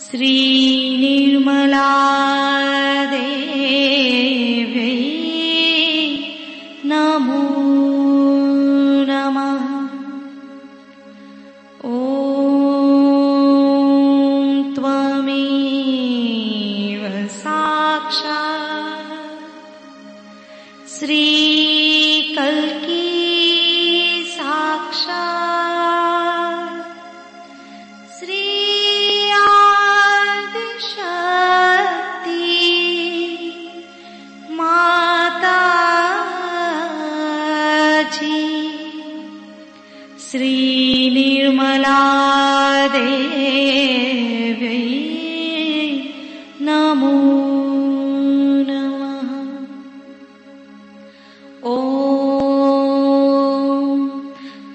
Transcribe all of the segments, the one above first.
श्री निर्मला देवी नमो नमः। ॐ त्वमेव साक्षात् श्री कल्की साक्षात् श्री आदिशक्ति माता जी। श्री निर्मला देवी नमो नमः। ॐ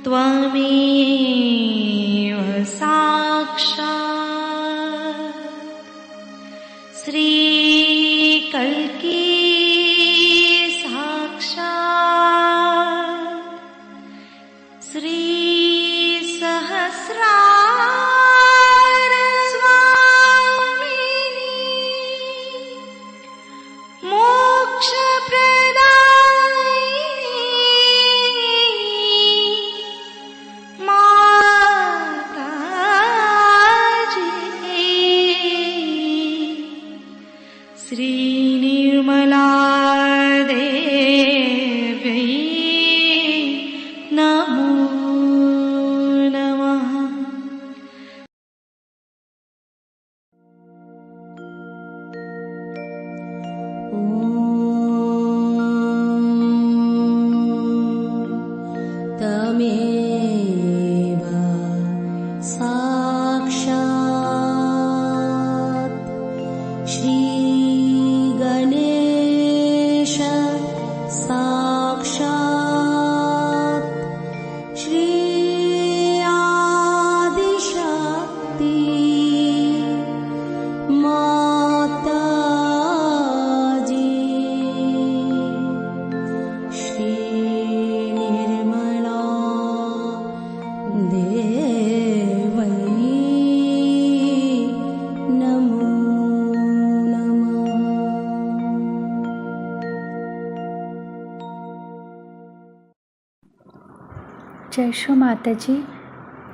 त्वमेव साक्षात् श्री कल्की साक्षात् श्री सहस्रार स्वामिनी मोक्ष प्रदायिनी माता जी। श्री निर्मला देवी नमो नमः। तमेव साक्षात् श्री गणेश साक्षात् श्री आदिशक्ति माता जी। श्री निर्मला देवी नमो नमः। जय श्री माता जी।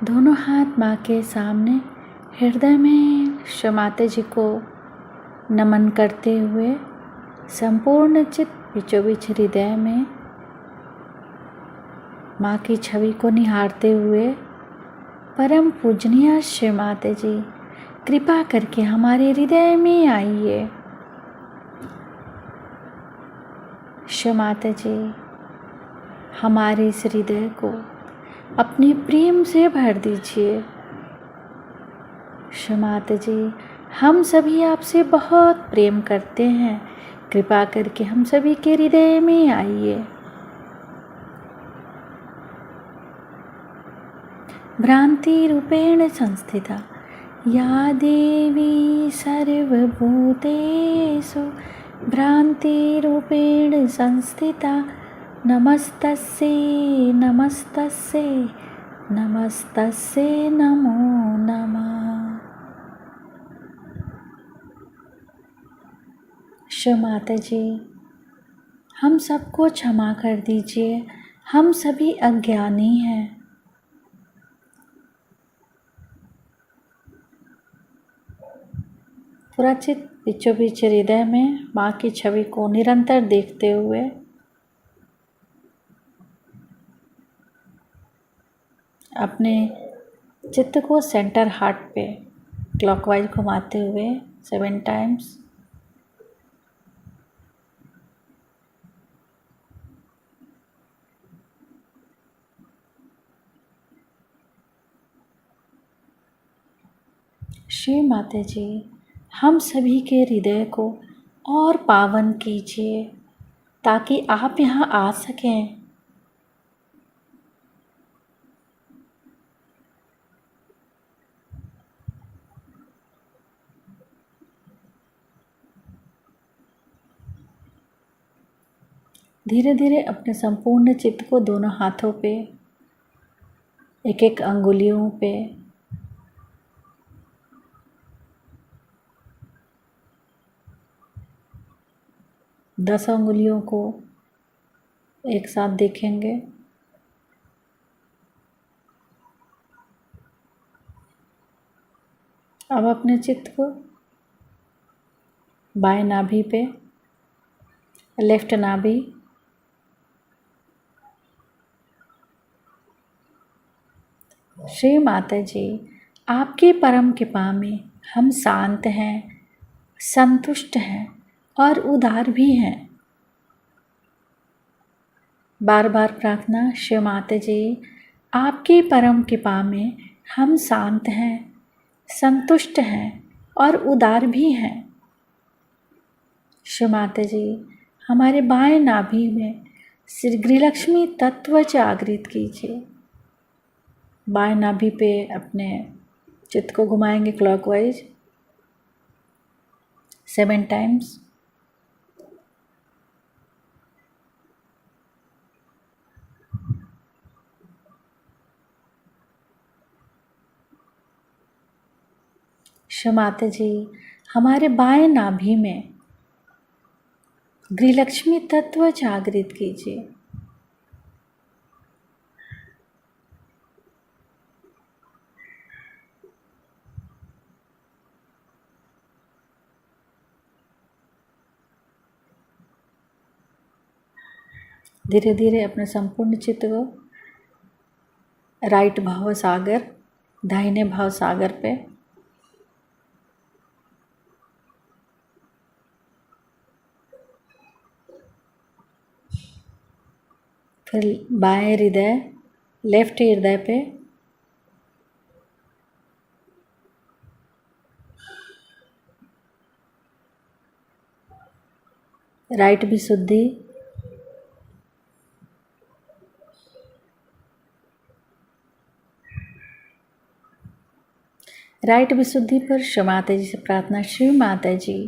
दोनों हाथ माँ के सामने हृदय में श्री माता जी को नमन करते हुए संपूर्ण चित्त बीचों बीच हृदय में माँ की छवि को निहारते हुए, परम पूजनीय श्री माता जी कृपा करके हमारे हृदय में आइए। श्री माता जी हमारे इस हृदय को अपने प्रेम से भर दीजिए। श्री माता जी हम सभी आपसे बहुत प्रेम करते हैं, कृपा करके हम सभी के हृदय में आइए। भ्रांति रूपेण संस्थिता या देवी सर्वभूतेषु भ्रांति रूपेण संस्थिता नमस्तस्यै नमस्तस्यै नमस्तस्यै नमो नमः। श्री माता जी हम सबको क्षमा कर दीजिए, हम सभी अज्ञानी हैं। पूरा चित्त बीचों बीच हृदय में माँ की छवि को निरंतर देखते हुए अपने चित्त को सेंटर हार्ट पे क्लॉकवाइज घुमाते हुए 7 टाइम्स श्री माता जी हम सभी के हृदय को और पावन कीजिए ताकि आप यहाँ आ सकें। धीरे धीरे अपने संपूर्ण चित्त को दोनों हाथों पे, एक एक अंगुलियों पे 10 उंगलियों को एक साथ देखेंगे। अब अपने चित्त को बाएं नाभि पे, लेफ्ट नाभि, श्री माता जी आपकी परम कृपा में हम शांत हैं, संतुष्ट हैं और उदार भी हैं। बार बार प्रार्थना, श्री माता जी आपकी परम कृपा में हम शांत हैं, संतुष्ट हैं और उदार भी हैं। श्री माता जी हमारे बाएं नाभि में श्री गृहलक्ष्मी तत्व जागृत कीजिए। बाएं नाभि पे अपने चित्त को घुमाएंगे क्लॉकवाइज 7 टाइम्स। श्री माता जी हमारे बाएं नाभि में गृहलक्ष्मी तत्व जागृत कीजिए। धीरे धीरे अपने संपूर्ण चित्त को राइट भाव सागर, दाहिने भाव सागर पे, फिर बाएं हृदय, लेफ्ट हृदय पे, राइट विशुद्धि, राइट विशुद्धि पर श्री माता जी से प्रार्थना, श्री माता जी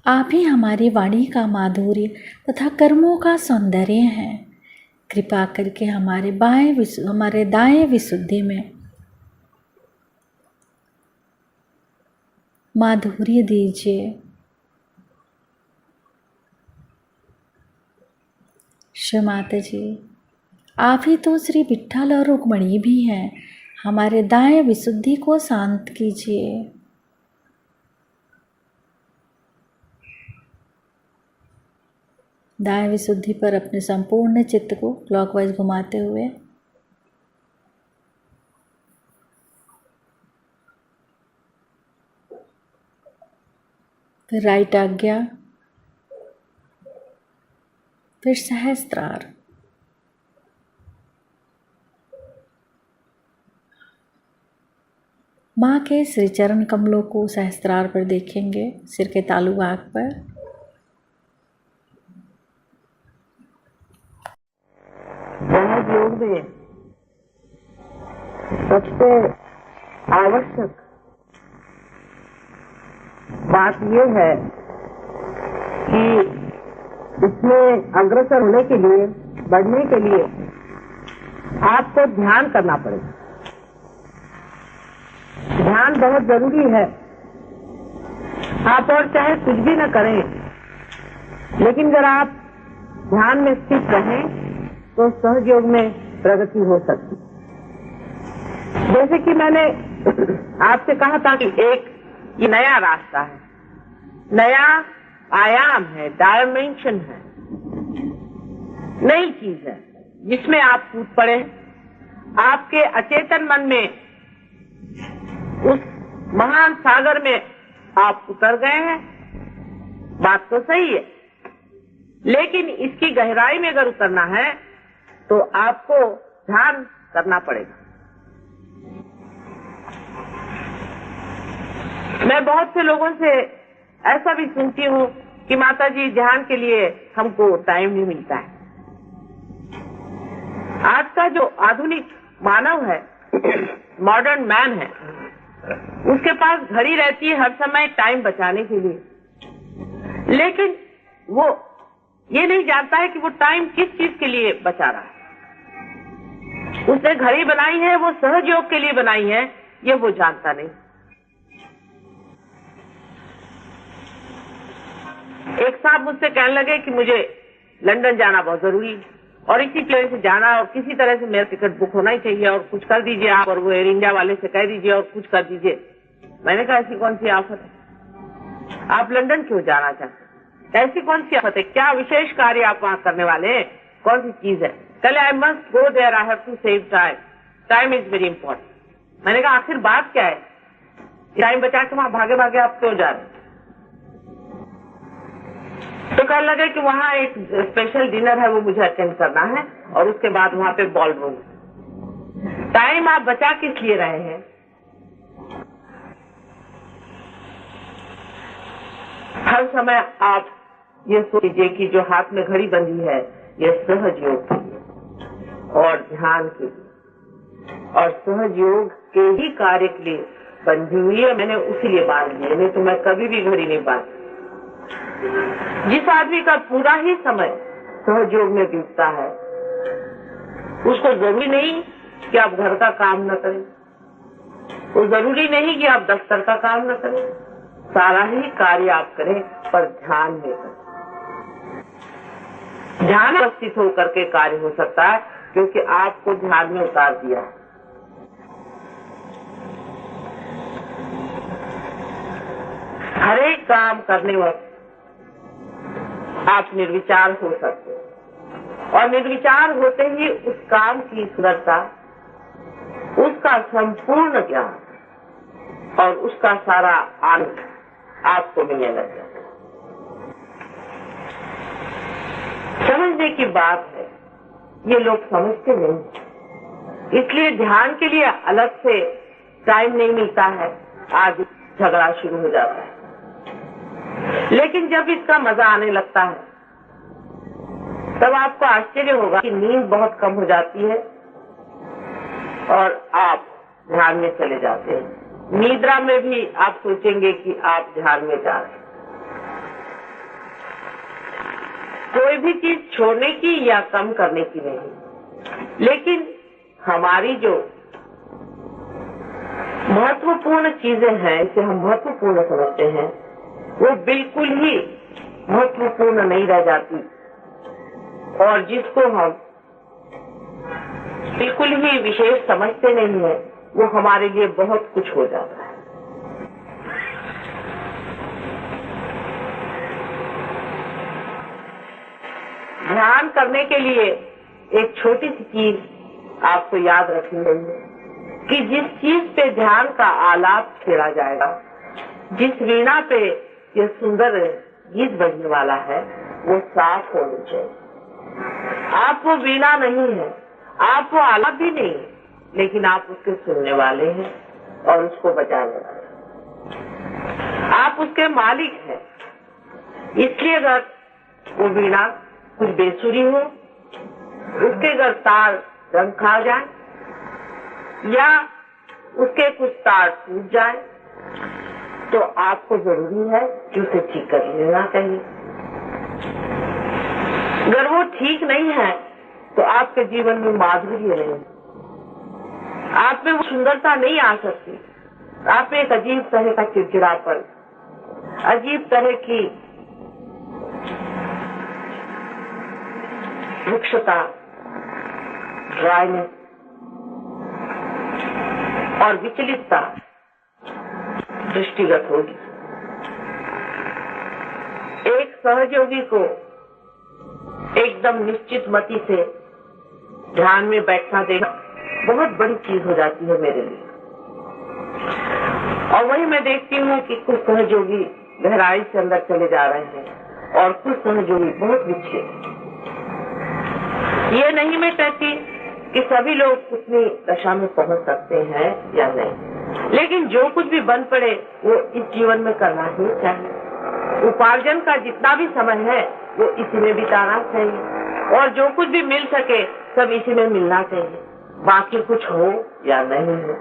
आप ही हमारी वाणी का माधुर्य तथा कर्मों का सौंदर्य हैं। कृपा करके हमारे दाएं विशुद्धि में माधुर्य दीजिए। श्री माता जी आप ही तो श्री विठ्ठल और रुक्मणी भी हैं। हमारे दाएं विशुद्धि को शांत कीजिए। दाएं विशुद्धि पर अपने संपूर्ण चित्त को क्लॉकवाइज घुमाते हुए फिर राइट आज्ञा, फिर सहस्त्रार, माँ के श्री चरण कमलों को सहस्त्रार पर देखेंगे, सिर के तालु भाग पर। सहज योग में सबसे आवश्यक बात यह है कि इसमें अग्रसर होने के लिए, बढ़ने के लिए आपको ध्यान करना पड़ेगा। ध्यान बहुत जरूरी है। आप और चाहे कुछ भी न करें, लेकिन अगर आप ध्यान में स्थित रहें तो सहज योग में प्रगति हो सकती। जैसे कि मैंने आपसे कहा था कि एक ये नया रास्ता है, नया आयाम है, डायमेंशन है, नई चीज है जिसमें आप कूद पड़े। आपके अचेतन मन में उस महान सागर में आप उतर गए हैं। बात तो सही है, लेकिन इसकी गहराई में अगर उतरना है तो आपको ध्यान करना पड़ेगा। मैं बहुत से लोगों से ऐसा भी सुनती हूँ कि माता जी ध्यान के लिए हमको टाइम नहीं मिलता है। आज का जो आधुनिक मानव है, मॉडर्न मैन है, उसके पास घड़ी रहती है हर समय टाइम बचाने के लिए, लेकिन वो ये नहीं जानता है कि वो टाइम किस चीज के लिए बचा रहा है। उसने घड़ी बनाई है, वो सहज योग के लिए बनाई है, ये वो जानता नहीं। एक साहब मुझसे कहने लगे कि मुझे लंदन जाना बहुत जरूरी है और इसी प्लेन से जाना और किसी तरह से मेरा टिकट बुक होना ही चाहिए और कुछ कर दीजिए आप, और वो एयर इंडिया वाले से कह दीजिए और कुछ कर दीजिए। मैंने कहा ऐसी कौन सी आफत है, आप लंदन क्यों जाना चाहते, ऐसी कौन सी आफत है, क्या विशेष कार्य आप वहां करने वाले हैं, कौन सी चीज है। कल I must go there, I have to save time, time is very important. मैंने कहा आखिर बात क्या है, टाइम बचा के वहां भागे भागे आप क्यों जा रहे। तो कहने लगे कि वहाँ एक स्पेशल डिनर है वो मुझे अटेंड करना है और उसके बाद वहाँ पे बॉल रूम। टाइम आप बचा किस लिए रहे हैं, हर समय आप ये सोचिए कि जो हाथ में घड़ी बंधी है ये सहज योग के लिए और ध्यान के लिए और सहज योग के ही कार्य के लिए बंधी हुई है। मैंने उसी लिए बांध ली, नहीं तो मैं कभी भी घड़ी नहीं बांधती। जिस आदमी का पूरा ही समय सहयोग में बीतता है उसको जरूरी नहीं कि आप घर का काम न करें, वो जरूरी नहीं कि आप दफ्तर का काम न करें, सारा ही कार्य आप करें पर ध्यान में करें। ध्यान उपस्थित होकर के कार्य हो सकता है क्योंकि आपको ध्यान में उतार दिया है। हर एक काम करने वक्त आप निर्विचार हो सकते हैं और निर्विचार होते ही उस काम की सुंदरता, उसका संपूर्ण ज्ञान और उसका सारा आनंद आपको मिलने लग जाता है। समझने की बात है, ये लोग समझते नहीं, इसलिए ध्यान के लिए अलग से टाइम नहीं मिलता है, आज झगड़ा शुरू हो जाता है। लेकिन जब इसका मजा आने लगता है तब आपको आश्चर्य होगा कि नींद बहुत कम हो जाती है और आप ध्यान में चले जाते हैं। निद्रा में भी आप सोचेंगे कि आप ध्यान में जा रहे हैं। कोई भी चीज छोड़ने की या कम करने की नहीं, लेकिन हमारी जो महत्वपूर्ण चीजें हैं, इसे हम महत्वपूर्ण समझते हैं, वो बिल्कुल ही महत्वपूर्ण नहीं रह जाती और जिसको हम बिल्कुल ही विशेष समझते नहीं है वो हमारे लिए बहुत कुछ हो जाता है। ध्यान करने के लिए एक छोटी सी चीज आपको याद रखनी है कि जिस चीज पे ध्यान का आलाप छेड़ा जाएगा, जिस वीणा पे ये सुंदर गीत बजने वाला है, वो साफ होनी चाहिए। आप वो वीणा नहीं है, आप वो आलाप भी नहीं, लेकिन आप उसके सुनने वाले हैं और उसको बजाने वाले, आप उसके मालिक हैं। इसलिए अगर वो वीणा कुछ बेसुरी हो, उसके अगर तार रंग खा जाए या उसके कुछ तार टूट जाए तो आपको जरूरी है कि उसे ठीक कर लेना चाहिए। अगर वो ठीक नहीं है तो आपके जीवन में माधुर्य नहीं, आप में वो सुंदरता नहीं आ सकती। आप में एक अजीब तरह का चिड़चिड़ापन, अजीब तरह की रुक्षता, ड्राइनेस और विचलितता दृष्टिगत होगी। एक सहयोगी को एकदम निश्चित मति से ध्यान में बैठना देना बहुत बड़ी चीज हो जाती है मेरे लिए। और वही मैं देखती हूँ कि कुछ सहयोगी गहराई से अंदर चले जा रहे हैं और कुछ सहयोगी बहुत विचलित। ये नहीं मैं कहती कि सभी लोग उतनी दशा में पहुंच सकते हैं या नहीं, लेकिन जो कुछ भी बन पड़े वो इस जीवन में करना ही चाहिए। उपार्जन का जितना भी समय है वो इसी में बिताना चाहिए और जो कुछ भी मिल सके सब इसी में मिलना चाहिए, बाकी कुछ हो या नहीं हो।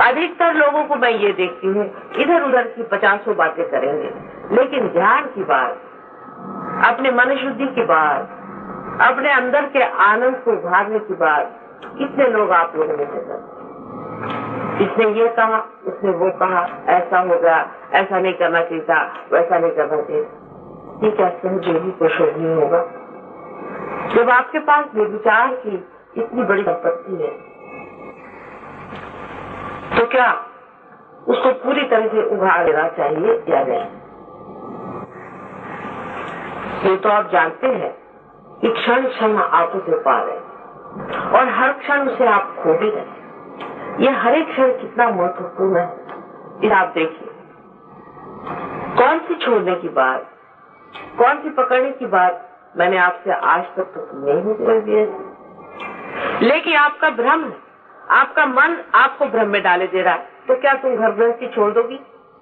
अधिकतर लोगों को मैं ये देखती हूँ इधर उधर की 50 बातें करेंगे, लेकिन ध्यान की बात, अपने मन शुद्धि की बात, अपने अंदर के आनंद को उभारने की बात कितने लोग आप लोगों में से करते। इसने ये कहा, उसने वो कहा, ऐसा हो गया, ऐसा नहीं करना चाहिए था, वैसा नहीं करना चाहिए। ये क्या सहयोगी को शोभनीय होगा? जब आपके पास निर्विचार की इतनी बड़ी संपत्ति है तो क्या उसको पूरी तरह से उगाड़ देना चाहिए या नहीं? ये तो आप जानते हैं कि क्षण क्षण आप उसे पा रहे और हर क्षण उसे आप खो भी रहे। ये हर एक क्षण कितना महत्वपूर्ण है, इसे आप देखिए। कौन सी छोड़ने की बात, कौन सी पकड़ने की बात मैंने आपसे आज तक तो नहीं कर दिया, लेकिन आपका भ्रम है, आपका मन आपको भ्रम में डाले दे रहा है। तो क्या तुम घर गृहस्थी छोड़ दोगी?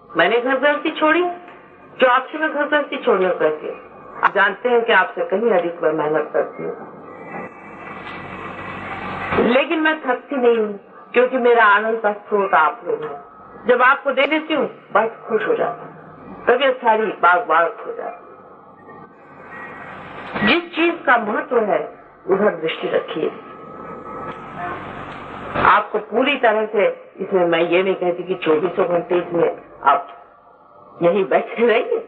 मैंने घर गृहस्थी छोड़ी, जो आपसे मैं घर गृहस्थी छोड़ने को कहती हूँ। आप जानते हैं कि आपसे कहीं अधिक मैं मेहनत करती हूँ, लेकिन मैं थकती नहीं हूँ, क्योंकि मेरा आनंद का स्रोत आप लोग हैं। जब आपको दे देती हूँ बस खुश हो जाता हूँ, तबीयत सारी बाग बाग हो जाती। जिस चीज का महत्व है उधर दृष्टि रखिए। आपको पूरी तरह से इसमें मैं ये नहीं कहती कि 24 घंटे इसमें आप यहीं बैठे रहिए।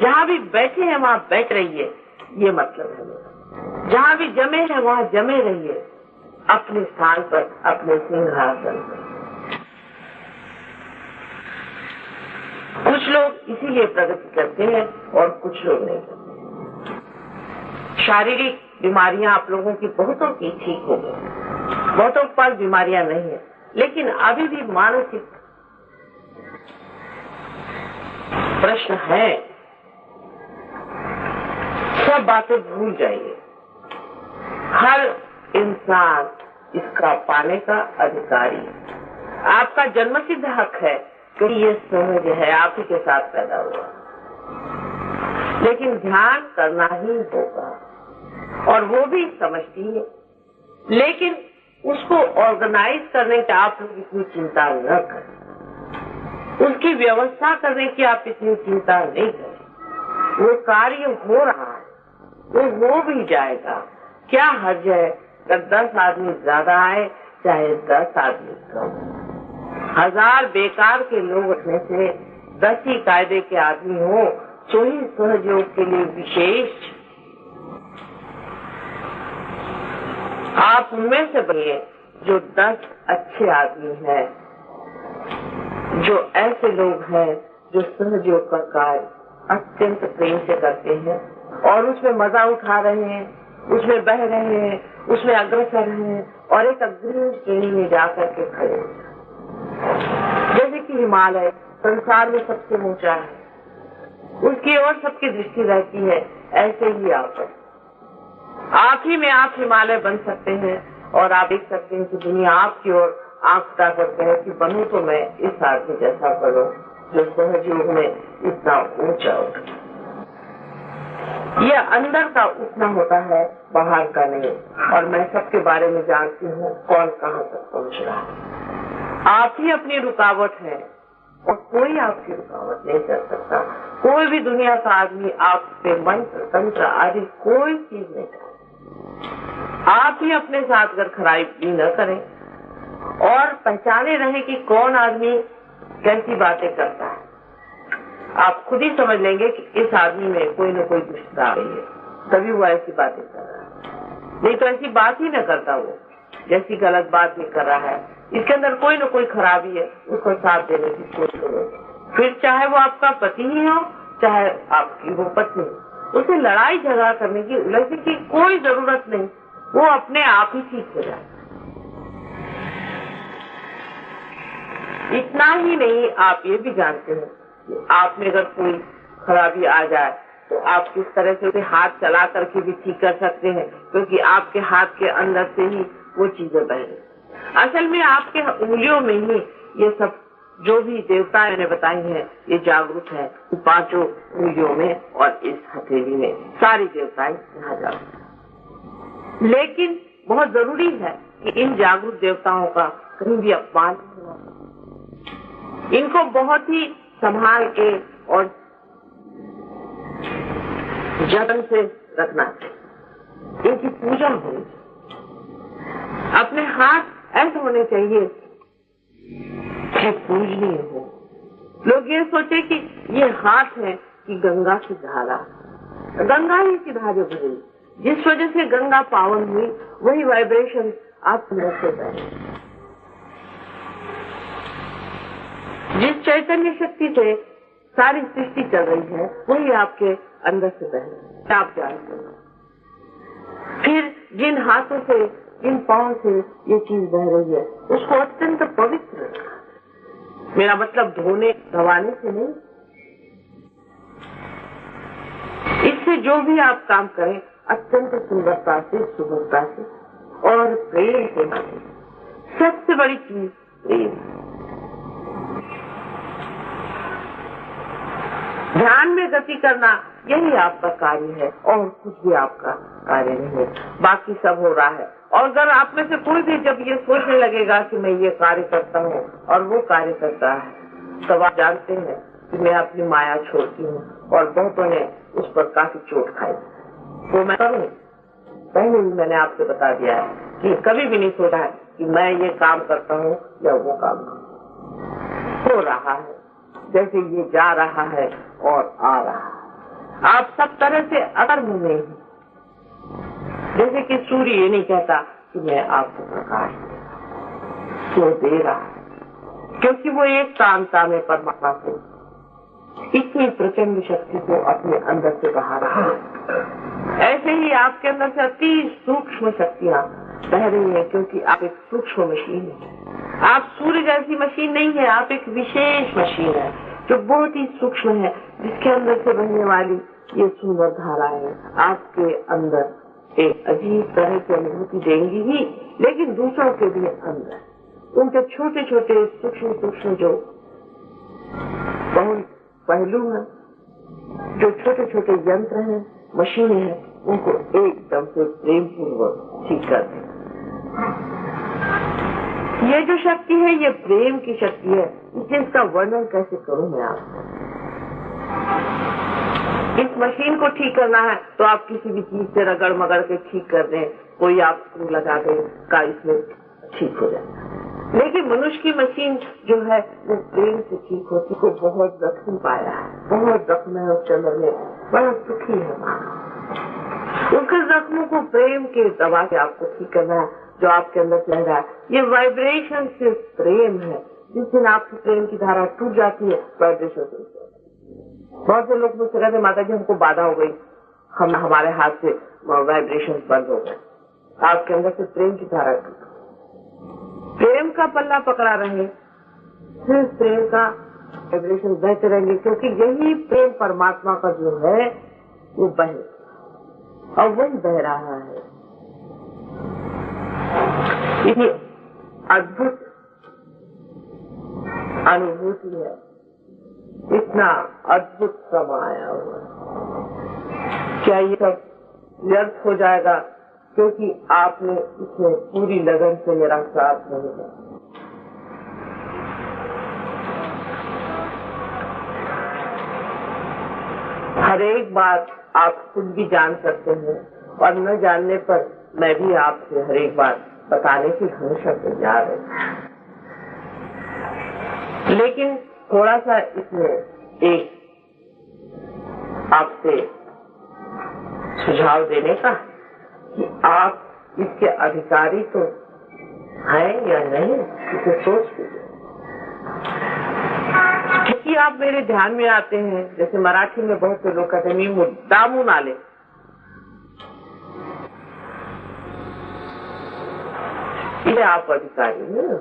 जहाँ भी बैठे हैं वहाँ बैठ रहिए, ये मतलब है मेरा। जहाँ भी जमे हैं वहाँ जमे रहिए, अपने स्थान पर, अपने सिंहासन पर। कुछ लोग इसीलिए प्रगति करते हैं और कुछ लोग नहीं करते। शारीरिक बीमारियां आप लोगों की बहुतों की ठीक हो गई, बहुतों के पास बीमारियां नहीं है, लेकिन अभी भी मानसिक प्रश्न है। सब बातें भूल जाइए। हर इंसान इसका पाने का अधिकारी है। आपका जन्मसिद्ध हक है कि ये सहज है, आप ही के साथ पैदा हुआ, लेकिन ध्यान करना ही होगा और वो भी समझती है, लेकिन उसको ऑर्गेनाइज करने की आप लोग इतनी चिंता न करें, उसकी व्यवस्था करने की आप इतनी चिंता नहीं करें। वो कार्य हो रहा है, वो हो भी जाएगा। क्या हर्ज है कि 10 आदमी ज्यादा आए चाहे 10 आदमी कम। 1000 बेकार के लोग उसमें से 10 ही कायदे के आदमी हो, तो ही सहयोग के लिए विशेष आप उनमें से बनिए जो 10 अच्छे आदमी हैं, जो ऐसे लोग हैं जो सहयोग का कार्य अत्यंत प्रेम से करते हैं और उसमें मजा उठा रहे हैं, उसमें बह रहे हैं, उसमें अग्रसर हैं और एक अग्रणी श्रेणी में जाकर के खड़े हैं। जैसे कि हिमालय संसार में सबसे ऊंचा है, उसकी ओर सबकी दृष्टि रहती है, ऐसे ही आप ही में आप हिमालय बन सकते हैं और आप देख सकते हैं कि दुनिया आपकी ओर आंख उठा करते हैं कि बनूं तो मैं इस आदमी जैसा बनूं जो सहयोग में इतना ऊंचा उठे। यह अंदर का उठना होता है, बाहर का नहीं। और मैं सबके बारे में जानती हूँ कौन कहाँ तक पहुँच रहा है। आप ही अपनी रुकावट है और कोई आपकी रुकावट नहीं कर सकता। कोई भी दुनिया का आदमी आप पे मंत्र तंत्र आदि कोई चीज नहीं कर। आप ही अपने साथ अगर खराबी न करें और पहचाने रहे कि कौन आदमी कैसी बातें करता है, आप खुद ही समझ लेंगे कि इस आदमी में कोई न कोई दुष्टता आ रही है, तभी वो ऐसी बातें कर रहा है। नहीं तो ऐसी बात ही न करता, वो जैसी गलत बात भी कर रहा है, इसके अंदर कोई न कोई खराबी है, उसको साथ देने की कोशिश करो। फिर चाहे वो आपका पति ही हो चाहे आपकी वो पत्नी, उसे लड़ाई झगड़ा करने की, उलझने की कोई जरूरत नहीं, वो अपने आप ही ठीक हो जाए। इतना ही नहीं, आप ये भी जानते हैं कि आप में अगर कोई खराबी आ जाए तो आप किस तरह से उसे हाथ चला करके भी ठीक कर सकते हैं, क्योंकि आपके हाथ के अंदर से ही वो चीजें बह रही। असल में आपके उंगलियों में ही ये सब जो भी देवताएं मैंने बताई हैं ये जागरूक है। 5 उंगलियों में और इस हथेली में सारी देवताएं यहाँ जागरूक है। लेकिन बहुत जरूरी है कि इन जागरूक देवताओं का कहीं भी अपमान नहीं हो। इनको बहुत ही संभाल के और जतन से रखना चाहिए। इनकी पूजा होनी चाहिए। अपने हाथ ऐसे होने चाहिए कि पूजनीय हो। लोग ये सोचे कि ये हाथ है कि गंगा की धारा, गंगा ही सीधा जो बही, जिस वजह से गंगा पावन हुई, वही वाइब्रेशन आप अंदर से बहे। जिस चैतन्य शक्ति से सारी सृष्टि चल रही है, वही आपके अंदर से बहे, आप जानते हैं। फिर जिन हाथों से, जिन पांव से ये चीज बह रही है, उसको अत्यंत पवित्र, मेरा मतलब धोने धवाने से नहीं, इससे जो भी आप काम करें अत्यंत सुंदरता से, सुगमता से और प्रेम से करें। सबसे बड़ी चीज प्रेम। ध्यान में गति करना यही आपका कार्य है और कुछ भी आपका कार्य नहीं है, बाकी सब हो रहा है। और अगर आप में से कोई भी जब ये सोचने लगेगा कि मैं ये कार्य करता हूँ और वो कार्य करता है, तब आप जानते हैं कि मैं अपनी माया छोड़ती हूँ और बहुतों ने उस पर काफी चोट खाई। तो मैं करूँ, पहले ही मैंने आपसे बता दिया है कि कभी भी नहीं सोचा है कि मैं ये काम करता हूँ या वो काम हो रहा है, जैसे ये जा रहा है और आ रहा है। आप सब तरह से अकर्म में हैं। जैसे कि सूर्य ये नहीं कहता कि मैं आपको प्रकाश तो दे रहा है, क्योंकि वो एक कांता में परमात्मा से इतनी प्रचंड शक्ति को अपने अंदर से बहा रहा है। ऐसे ही आपके अंदर से अति सूक्ष्म शक्तियाँ बह रही है, क्योंकि आप एक सूक्ष्म मशीन है। आप सूर्य जैसी मशीन नहीं है, आप एक विशेष मशीन है जो बहुत ही सूक्ष्म है, जिसके अंदर से बहने वाली ये सुंदर धाराएं आपके अंदर एक अजीब तरह की अनुभूति देंगी ही, लेकिन दूसरों के भी अंदर उनके छोटे छोटे सूक्ष्म सूक्ष्म जो बहुत पहलू हैं, जो छोटे छोटे यंत्र हैं, मशीनें हैं, उनको एकदम से प्रेम पूर्वक ठीक कर दें। ये जो शक्ति है, ये प्रेम की शक्ति है। इसलिए इसका वर्णन कैसे करूं मैं आपको। इस मशीन को ठीक करना है तो आप किसी भी चीज से रगड़ मगड़ के ठीक कर दें, कोई आप स्क्रू लगा दें का इसमें ठीक हो जाए। लेकिन मनुष्य की मशीन जो है वो प्रेम से ठीक होती को बहुत जख्म पाया है, बहुत जख्म है उस चंद्र में, बड़ा सुखी है मानो। उसके जख्मों को प्रेम के दवा से आपको ठीक करना है, जो आपके अंदर चल रहा है। ये वाइब्रेशन सिर्फ प्रेम है। जिस दिन आपकी प्रेम की धारा टूट जाती है, वाइब्रेशन से बहुत से लोग मुझसे कहते माता जी हमको बाधा हो गई, हमारे हाथ से वाइब्रेशन बंद हो गए। आपके अंदर से प्रेम की धारा टूट, प्रेम का पल्ला पकड़ा रहे, सिर्फ प्रेम का वाइब्रेशन बहते रहेंगे, क्योंकि यही प्रेम परमात्मा का जो है वो बहे और वही बह रहा है। इतनी अद्भुत अनुभूति है, इतना अद्भुत समय आया हुआ। क्या ये सब व्यर्थ हो जाएगा क्योंकि आपने इसमें पूरी लगन से मेरा साथ नहीं दिया? हर एक बात आप खुद भी जान सकते हैं और न जानने पर मैं भी आपसे हर एक बात बताने की हमेशा तैयार है। लेकिन थोड़ा सा इसमें एक आपसे सुझाव देने का कि आप इसके अधिकारी तो हैं या नहीं, इसे सोच लीजिए। क्योंकि आप मेरे ध्यान में आते हैं, जैसे मराठी में बहुत से लोग कहते हैं मी मुद्दामून आले, ये आप अधिकारी नहीं।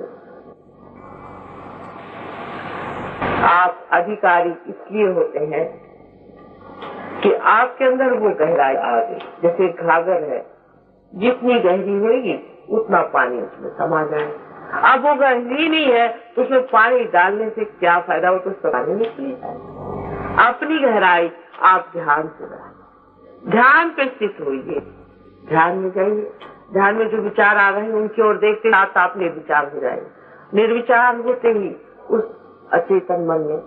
आप अधिकारी इसलिए होते हैं कि आपके अंदर वो गहराई आ गई। जैसे घाघर है, जितनी गहरी होगी उतना पानी उसमें समा जाए। अब वो गहरी नहीं है तो उसमें पानी डालने से क्या फायदा, वो तो पानी निकली है। अपनी गहराई आप ध्यान से बढ़ाइए, ध्यान पे स्थित होइए, ध्यान में जाइए। ध्यान में जो विचार आ रहे हैं उनकी ओर देखते साथ आप निर्विचार हो जाएंगे। निर्विचार होते ही उस अचेतन मन में,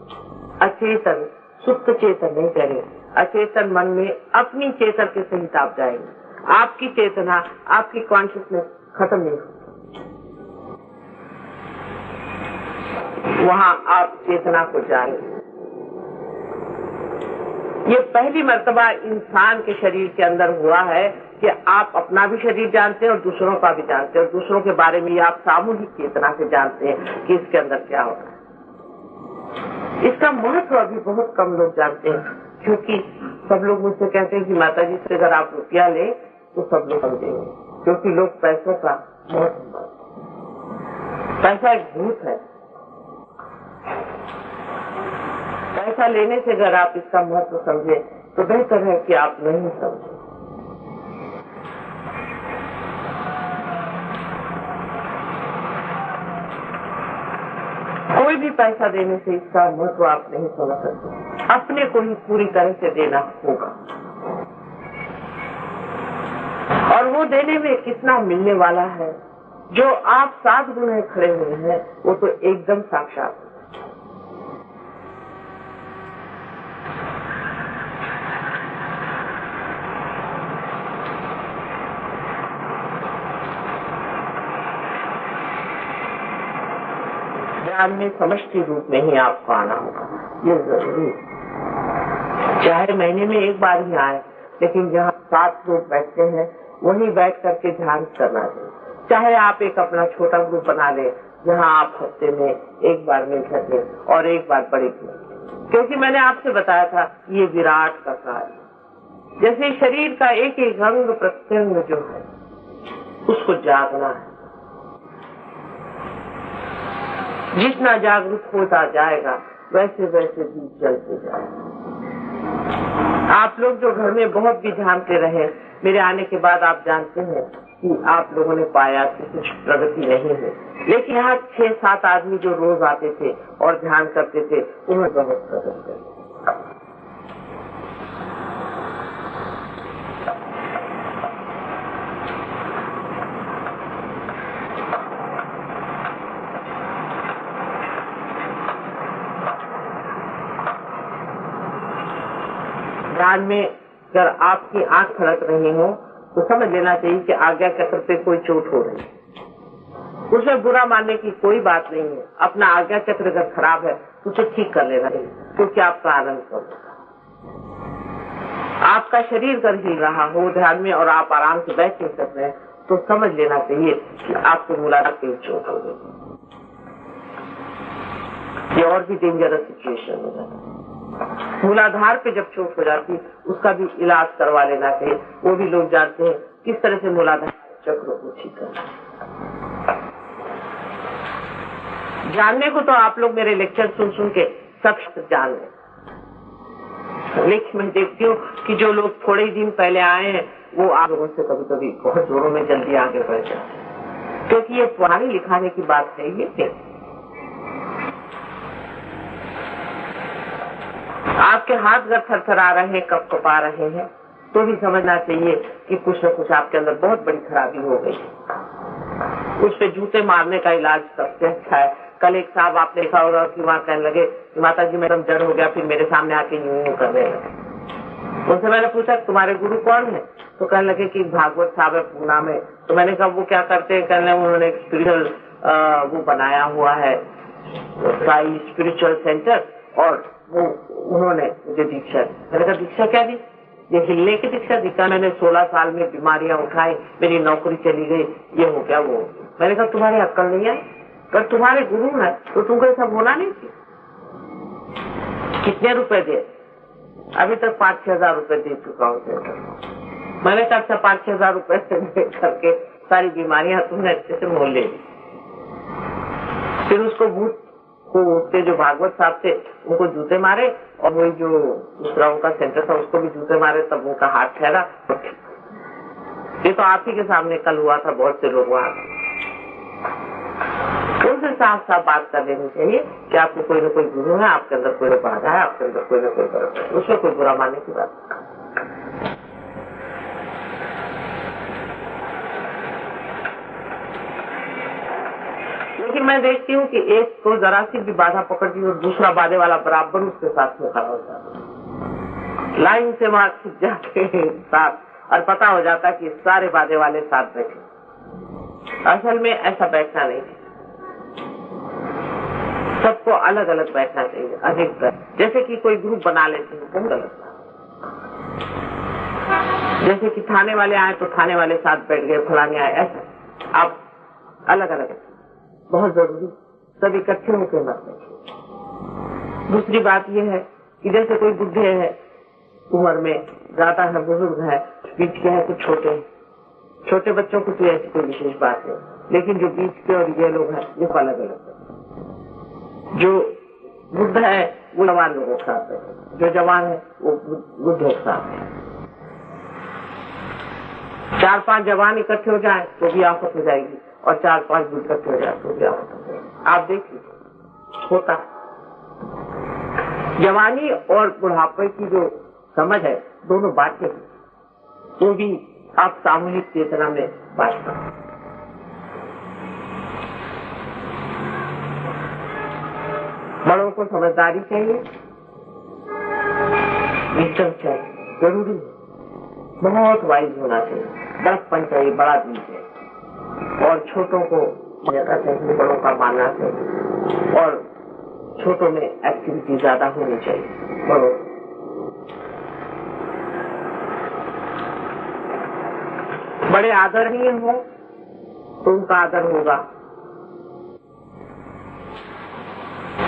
अचेतन सुप्त चेतन नहीं करें, अचेतन मन में अपनी चेतन के सहित आप जाएंगे। आपकी चेतना, आपकी कॉन्शियसनेस खत्म नहीं होती, वहाँ आप चेतना को जाएंगे। ये पहली मर्तबा इंसान के शरीर के अंदर हुआ है कि आप अपना भी शरीर जानते हैं और दूसरों का भी जानते हैं, और दूसरों के बारे में आप सामूहिक चेतना से जानते हैं कि इसके अंदर क्या हो रहा है। इसका महत्व अभी बहुत कम लोग जानते हैं, क्योंकि सब लोग मुझसे कहते हैं कि माता जी से अगर आप रुपया ले तो सब लोग समझेंगे, क्योंकि लोग पैसों का महत्व, पैसा एक भूत है। पैसा लेने से अगर आप इसका महत्व समझे तो बेहतर है कि आप नहीं समझे। कोई भी पैसा देने से इसका महत्व आप नहीं समझ सकते। अपने को ही पूरी तरह से देना होगा, और वो देने में कितना मिलने वाला है। जो आप 7 गुण खड़े हुए हैं वो तो एकदम साक्षात। ध्यान में समष्टि रूप में ही आपको आना होगा, ये जरूरी। चाहे महीने में एक बार ही आए, लेकिन जहाँ 7 लोग बैठते हैं वहीं बैठ करके ध्यान करना चाहिए। चाहे आप एक अपना छोटा ग्रुप बना ले जहाँ आप हफ्ते में एक बार मिल सके और एक बार बड़े, क्योंकि मैंने आपसे बताया था ये विराट का कार्य। जैसे शरीर का एक एक अंग प्रत्यंग जो है उसको जागना है, जितना जागरूक होता जाएगा वैसे वैसे भी चलते जाएगा। आप लोग जो घर में बहुत भी ध्यानते रहे, मेरे आने के बाद आप जानते हैं कि आप लोगों ने पाया कि कुछ प्रगति नहीं है, लेकिन यहाँ 6-7 आदमी जो रोज आते थे और ध्यान करते थे उन्होंने बहुत प्रगति की। ध्यान में अगर आपकी आंख खड़क रही हो तो समझ लेना चाहिए कि आज्ञा चक्र पे कोई चोट हो रही है। उसमें बुरा मानने की कोई बात नहीं है। अपना आज्ञा चक्र अगर खराब है तो उसे ठीक कर लेना चाहिए, क्योंकि आपका आनंद कर आपका शरीर अगर हिल रहा हो ध्यान में और आप आराम से बैठ नहीं सकते हैं तो समझ लेना चाहिए कि आपको मूलाधार पे चोट हो गई। ये और भी डेंजरस सिचुएशन हो जाता है। मूलाधार पे जब चोट हो जाती उसका भी इलाज करवा लेना चाहिए। वो भी लोग जानते हैं किस तरह से मूलाधार चक्र को ठीक करना। जानने को तो आप लोग मेरे लेक्चर सुन के सब जान लें, लेकिन मैं देखती हूँ कि जो लोग थोड़े ही दिन पहले आए हैं वो आप लोगों से कभी कभी बहुत जोरों में जल्दी आगे बढ़ जाते हैं, क्योंकि ये पुराने लिखाने की बात है। ये आपके हाथ अगर थरथरा रहे हैं, कपकपा रहे हैं, तो भी समझना चाहिए कि कुछ न कुछ आपके अंदर बहुत बड़ी खराबी हो गई। उस पे जूते मारने का इलाज सबसे अच्छा है। कल एक साहब आपने देखा होगा कि वहाँ कहने लगे कि माता जी मैं जड़ हो गया, फिर मेरे सामने आके यूं करने लगे। उनसे मैंने पूछा तुम्हारे गुरु कौन है? तो कहने लगे कि भागवत साहब है पूना में। तो मैंने कहा वो क्या करते हैं? कहने उन्होंने एक स्पिरिचुअल वो बनाया हुआ है, स्पिरिचुअल सेंटर, और वो उन्होंने मुझे दीक्षा दी। मैंने कहा दीक्षा क्या दी? ये हिलने की दीक्षा दी। मैंने 16 साल में बीमारियां उठाई, मेरी नौकरी चली गई, ये हो गया वो। मैंने कहा तुम्हारी अक्ल नहीं आई? पर तुम्हारे गुरु है तो तुमको ये सब होना नहीं चाहिए। कितने रुपए दे? अभी तक 5-6 हजार रुपए दे चुका हूँ सेंटर। मैंने कहा अच्छा 5-6 हजार रुपए से करके सारी बीमारियां तुमने अच्छे से मोल ले ली। फिर उसको भूत को उसके जो भागवत साहब थे उनको जूते मारे, और वही जो दूसरा उनका सेंटर था उसको भी जूते मारे, तब उनका हाथ ठहरा। ये तो आप ही के सामने कल हुआ था, बहुत से लोग वहाँ। उनसे साफ साफ बात कर लेनी चाहिए कि आपको कोई न कोई गुरु है, आपके अंदर कोई न बाधा है, आपके अंदर कोई न कोई गलत है, उसमें कोई बुरा मानने की बात नहीं। लेकिन मैं देखती हूँ कि एक को जरा सी भी बाधा पकड़ती और दूसरा बाधे वाला बराबर उसके साथ में खड़ा हो जाता है, लाइन से वहां खिंच जाते हैं साथ, और पता हो जाता कि सारे बाधे वाले साथ बैठे। असल में ऐसा बैठना नहीं है, सबको अलग अलग बैठना चाहिए। अधिक जैसे कि कोई ग्रुप बना लेते हैं, वो गलत। जैसे कि थाने वाले आए तो थाने वाले साथ बैठ गए, फलाने आए, ऐसा आप अलग अलग। बहुत जरूरी सब इकट्ठे होकर मत बैठिए। दूसरी बात यह है कि जैसे कोई बुढ़े है, उम्र में ज्यादा है, बुजुर्ग है, बीच के है, कुछ छोटे हैं। छोटे बच्चों को तो ऐसी कोई विशेष बात है, लेकिन जो बीच के और ये लोग हैं ये अलग अलग है। जो बुढ़ा है वो जवान लोगों के साथ है, जो जवान है वो बुढ़े के साथ है। 4-5 जवान इकट्ठे हो जाए तो भी आफत हो जाएगी, और 4-5 बुढ़े इकट्ठे हो जाए तो भी आफत हो जाएगी। आप देख लीजिए, होता जवानी और बुढ़ापे की जो समझ है, दोनों बातें वो भी आप सामूहिक चेतना में बांटना। बड़ों को समझदारी चाहिए, विजडम चाहिए, जरूरी है, बहुत वाइज होना चाहिए, बड़प्पन चाहिए, बड़ा बीज है, और छोटों को मानना चाहिए, बड़ों का मानना चाहिए, और छोटों में एक्टिविटी ज्यादा होनी चाहिए। बड़ों बड़े आदरणीय हो तो उनका आदर होगा,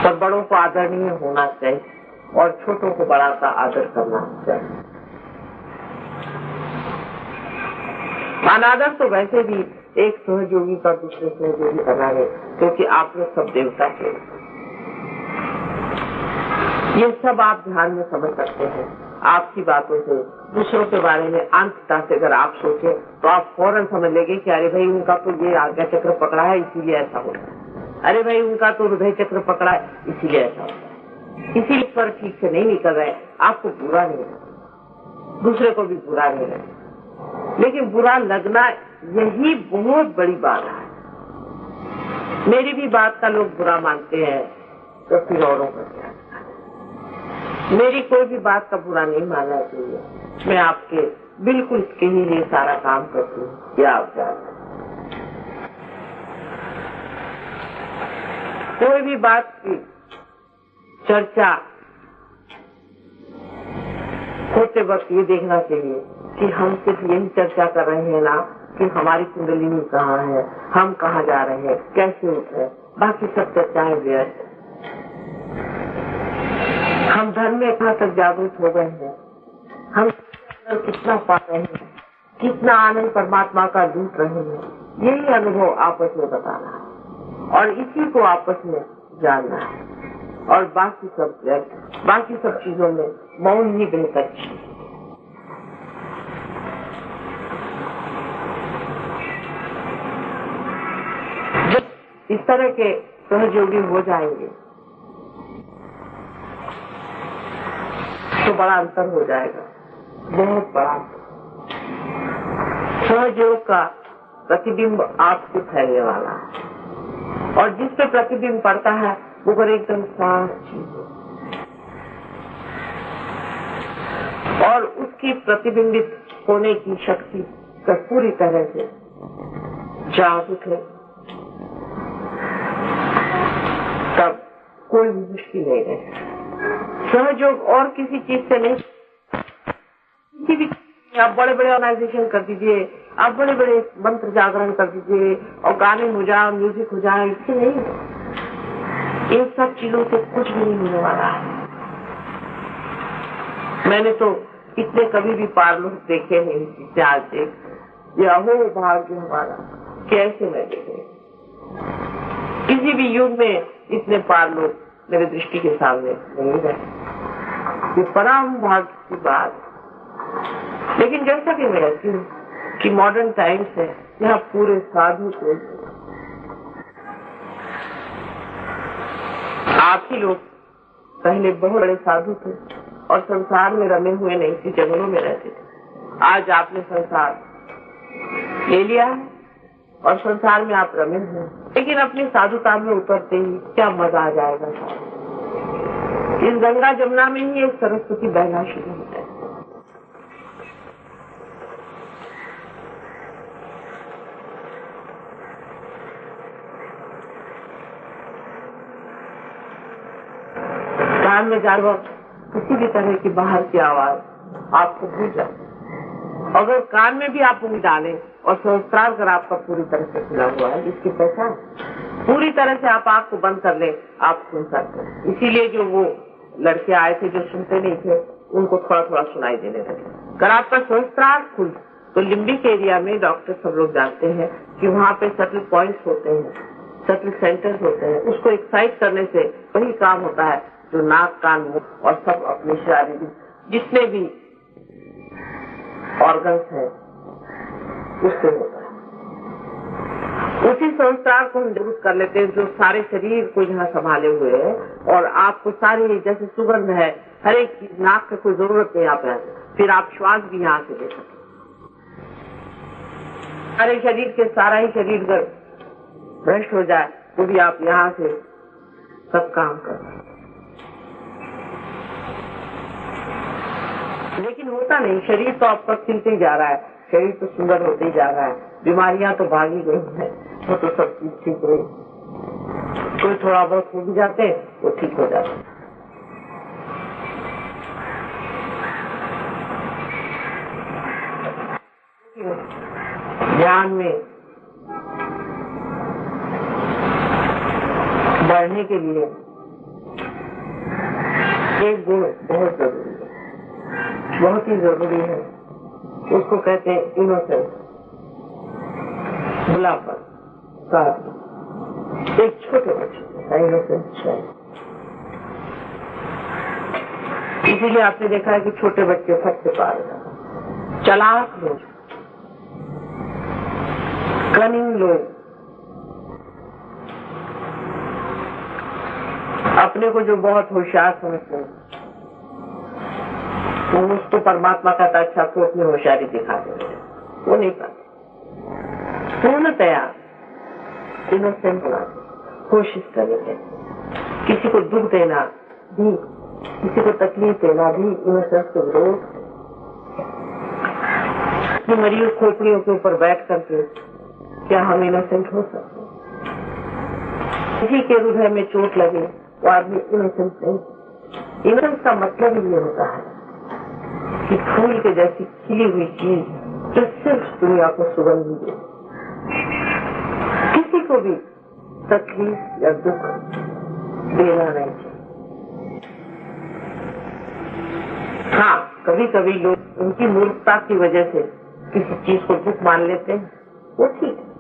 पर बड़ों को आदरणीय होना चाहिए और छोटों को बड़ा का आदर करना चाहिए। अनादर तो वैसे भी एक सहयोगी का दूसरे सहयोगी बना है, क्योंकि आप लोग सब देवता के। ये सब आप ध्यान में समझ सकते हैं। आपकी बातों से दूसरों के बारे में अंततः से अगर आप सोचे तो आप फौरन समझ लेंगे कि अरे भाई उनका तो ये आज्ञा चक्र पकड़ा है इसीलिए ऐसा होता है, अरे भाई उनका तो हृदय चक्र पकड़ा है इसीलिए ऐसा होता है, इसीलिए पर ठीक से नहीं निकल रहे। आपको बुरा नहीं लगे, दूसरे को भी बुरा नहीं लगे, लेकिन बुरा लगना यही बहुत बड़ी बात है। मेरी भी बात का लोग बुरा मानते हैं तो फिर औरों का क्या। मेरी कोई भी बात का बुरा नहीं मानना चाहिए। मैं आपके बिल्कुल इसके ही लिए सारा काम करती हूँ, क्या आप जानते हैं। कोई भी बात की चर्चा होते वक्त ये देखना चाहिए कि हम सिर्फ यही चर्चा कर रहे हैं ना, कि हमारी कुंडलिनी कहाँ है, हम कहाँ जा रहे हैं, कैसे उठ रहे हैं, बाकी सब चर्चाएं व्यर्थ। हम धर्म में कहाँ तक जागरूक हो गए हैं, हम कितना पा रहे हैं, कितना आनंद परमात्मा का लूट रहे हैं, यही अनुभव आपस में बताना है और इसी को आपस में जानना है। और बाकी सब चीजों में मौन ही बेहतर चीज। जब इस तरह के सहयोगी हो जाएंगे तो बड़ा अंतर हो जाएगा, बहुत बड़ा। सहयोग का प्रतिबिंब आपसे फैलने वाला है, और जिस पे प्रतिबिंब पड़ता है वो पर एकदम साफ चीज है, और उसकी प्रतिबिंबित होने की शक्ति का पूरी तरह से जागरूक है, तब कोई मुश्किल नहीं है। सहयोग और किसी चीज से नहीं, किसी भी आप बड़े बड़े ऑर्गेनाइजेशन कर दीजिए, आप बड़े बड़े मंत्र जागरण कर दीजिए और गाने हो जाए, म्यूजिक हो जाए, इससे नहीं। इन सब चीजों से कुछ भी नहीं होने वाला है। मैंने तो इतने कभी भी पार लोग देखे नहीं जिससे आज देख ये अहो भाग्य हमारा कैसे मैं देखे। किसी भी युग में इतने पार लोग मेरे दृष्टि के सामने नहीं रहे, ये परम भाग्य की बात। लेकिन जैसा कि मैं कहती हूँ कि मॉडर्न टाइम्स है, यहाँ पूरे साधु को आप ही लोग पहले बहुत बड़े साधु थे और संसार में रमे हुए नहीं थे, जंगलों में रहते थे। आज आपने संसार ले लिया है और संसार में आप रमे हुए, लेकिन अपनी साधुता में उतरते ही क्या मजा आ जाएगा। इस गंगा जमुना में ही एक सरस्वती बहना शुरू हो जाए। कान में जाए वक्त किसी भी तरह की बाहर की आवाज आपको भूल जाए। अगर कान में भी आप उंगली डालें और सहस्त्रार अगर आपका पूरी तरह से खुला हुआ है, इसकी पहचान पूरी तरह से आप आँख को बंद कर ले, आप सुन सकते हैं। इसीलिए जो वो लड़के आए थे जो सुनते नहीं थे, उनको थोड़ा थोड़ा सुनाई देने लगे। अगर आपका सहस्त्रार खुल तो लिम्बिक एरिया में डॉक्टर सब लोग जानते हैं कि वहाँ पे सटल पॉइंट्स होते हैं, सटल सेंटर्स होते हैं। उसको एक्साइट करने से वही काम होता है जो नाक, कान, मुंह और सब अपने शारीरिक जितने भी ऑर्गन्स हैं उससे होता है। उसी संस्कार को हम दुरुस्त कर लेते हैं जो सारे शरीर को यहाँ संभाले हुए है, और आपको सारी जैसे सुगंध है, हर एक चीज, नाक की कोई जरूरत नहीं आप यहाँ से, फिर आप श्वास भी यहाँ से ले सकते। सारे शरीर के सारा ही शरीर अगर भ्रष्ट हो जाए तो भी आप यहाँ से सब काम कर सकते। लेकिन होता नहीं, शरीर तो आपका खिलते ही जा रहा है, शरीर तो सुंदर होते ही जा रहा है, बीमारियां तो भागी गई है, वो तो सब चीज ठीक रही। कोई थोड़ा बहुत हो भी जाते वो ठीक हो जाते। ध्यान में बढ़ने के लिए एक गुण बहुत जरूरी है, बहुत ही जरूरी है। उसको कहते हैं इनोसेंस, भुलापन। एक छोटे बच्चे का इनोसेंस है। इसीलिए आपने देखा है कि छोटे बच्चे सबसे पार चालाक लोग, कनिंग लोग, अपने को जो बहुत होशियार समझते हैं, वो उसको परमात्मा का अच्छा को अपनी होशियारी दिखा देते, वो नहीं पाते। पूर्णतया इनोसेंट होना कोशिश करेंगे। किसी को दुख देना भी, किसी को तकलीफ देना भी इनोसेंस के विरोध। मरीज खोपड़ियों के ऊपर बैठ करके क्या हम इनोसेंट हो सकते? किसी के हृदय में चोट लगे वो आदमी इनोसेंट नहीं। इनोसेंस का मतलब ये होता है कि फूल के जैसी खिली हुई चीज जो सिर्फ दुनिया को सुगंध दे, किसी को भी तकलीफ या दुख देना नहीं चाहिए। हाँ, कभी कभी लोग उनकी मूर्खता की वजह से किसी चीज को दुख मान लेते हैं, वो ठीक है,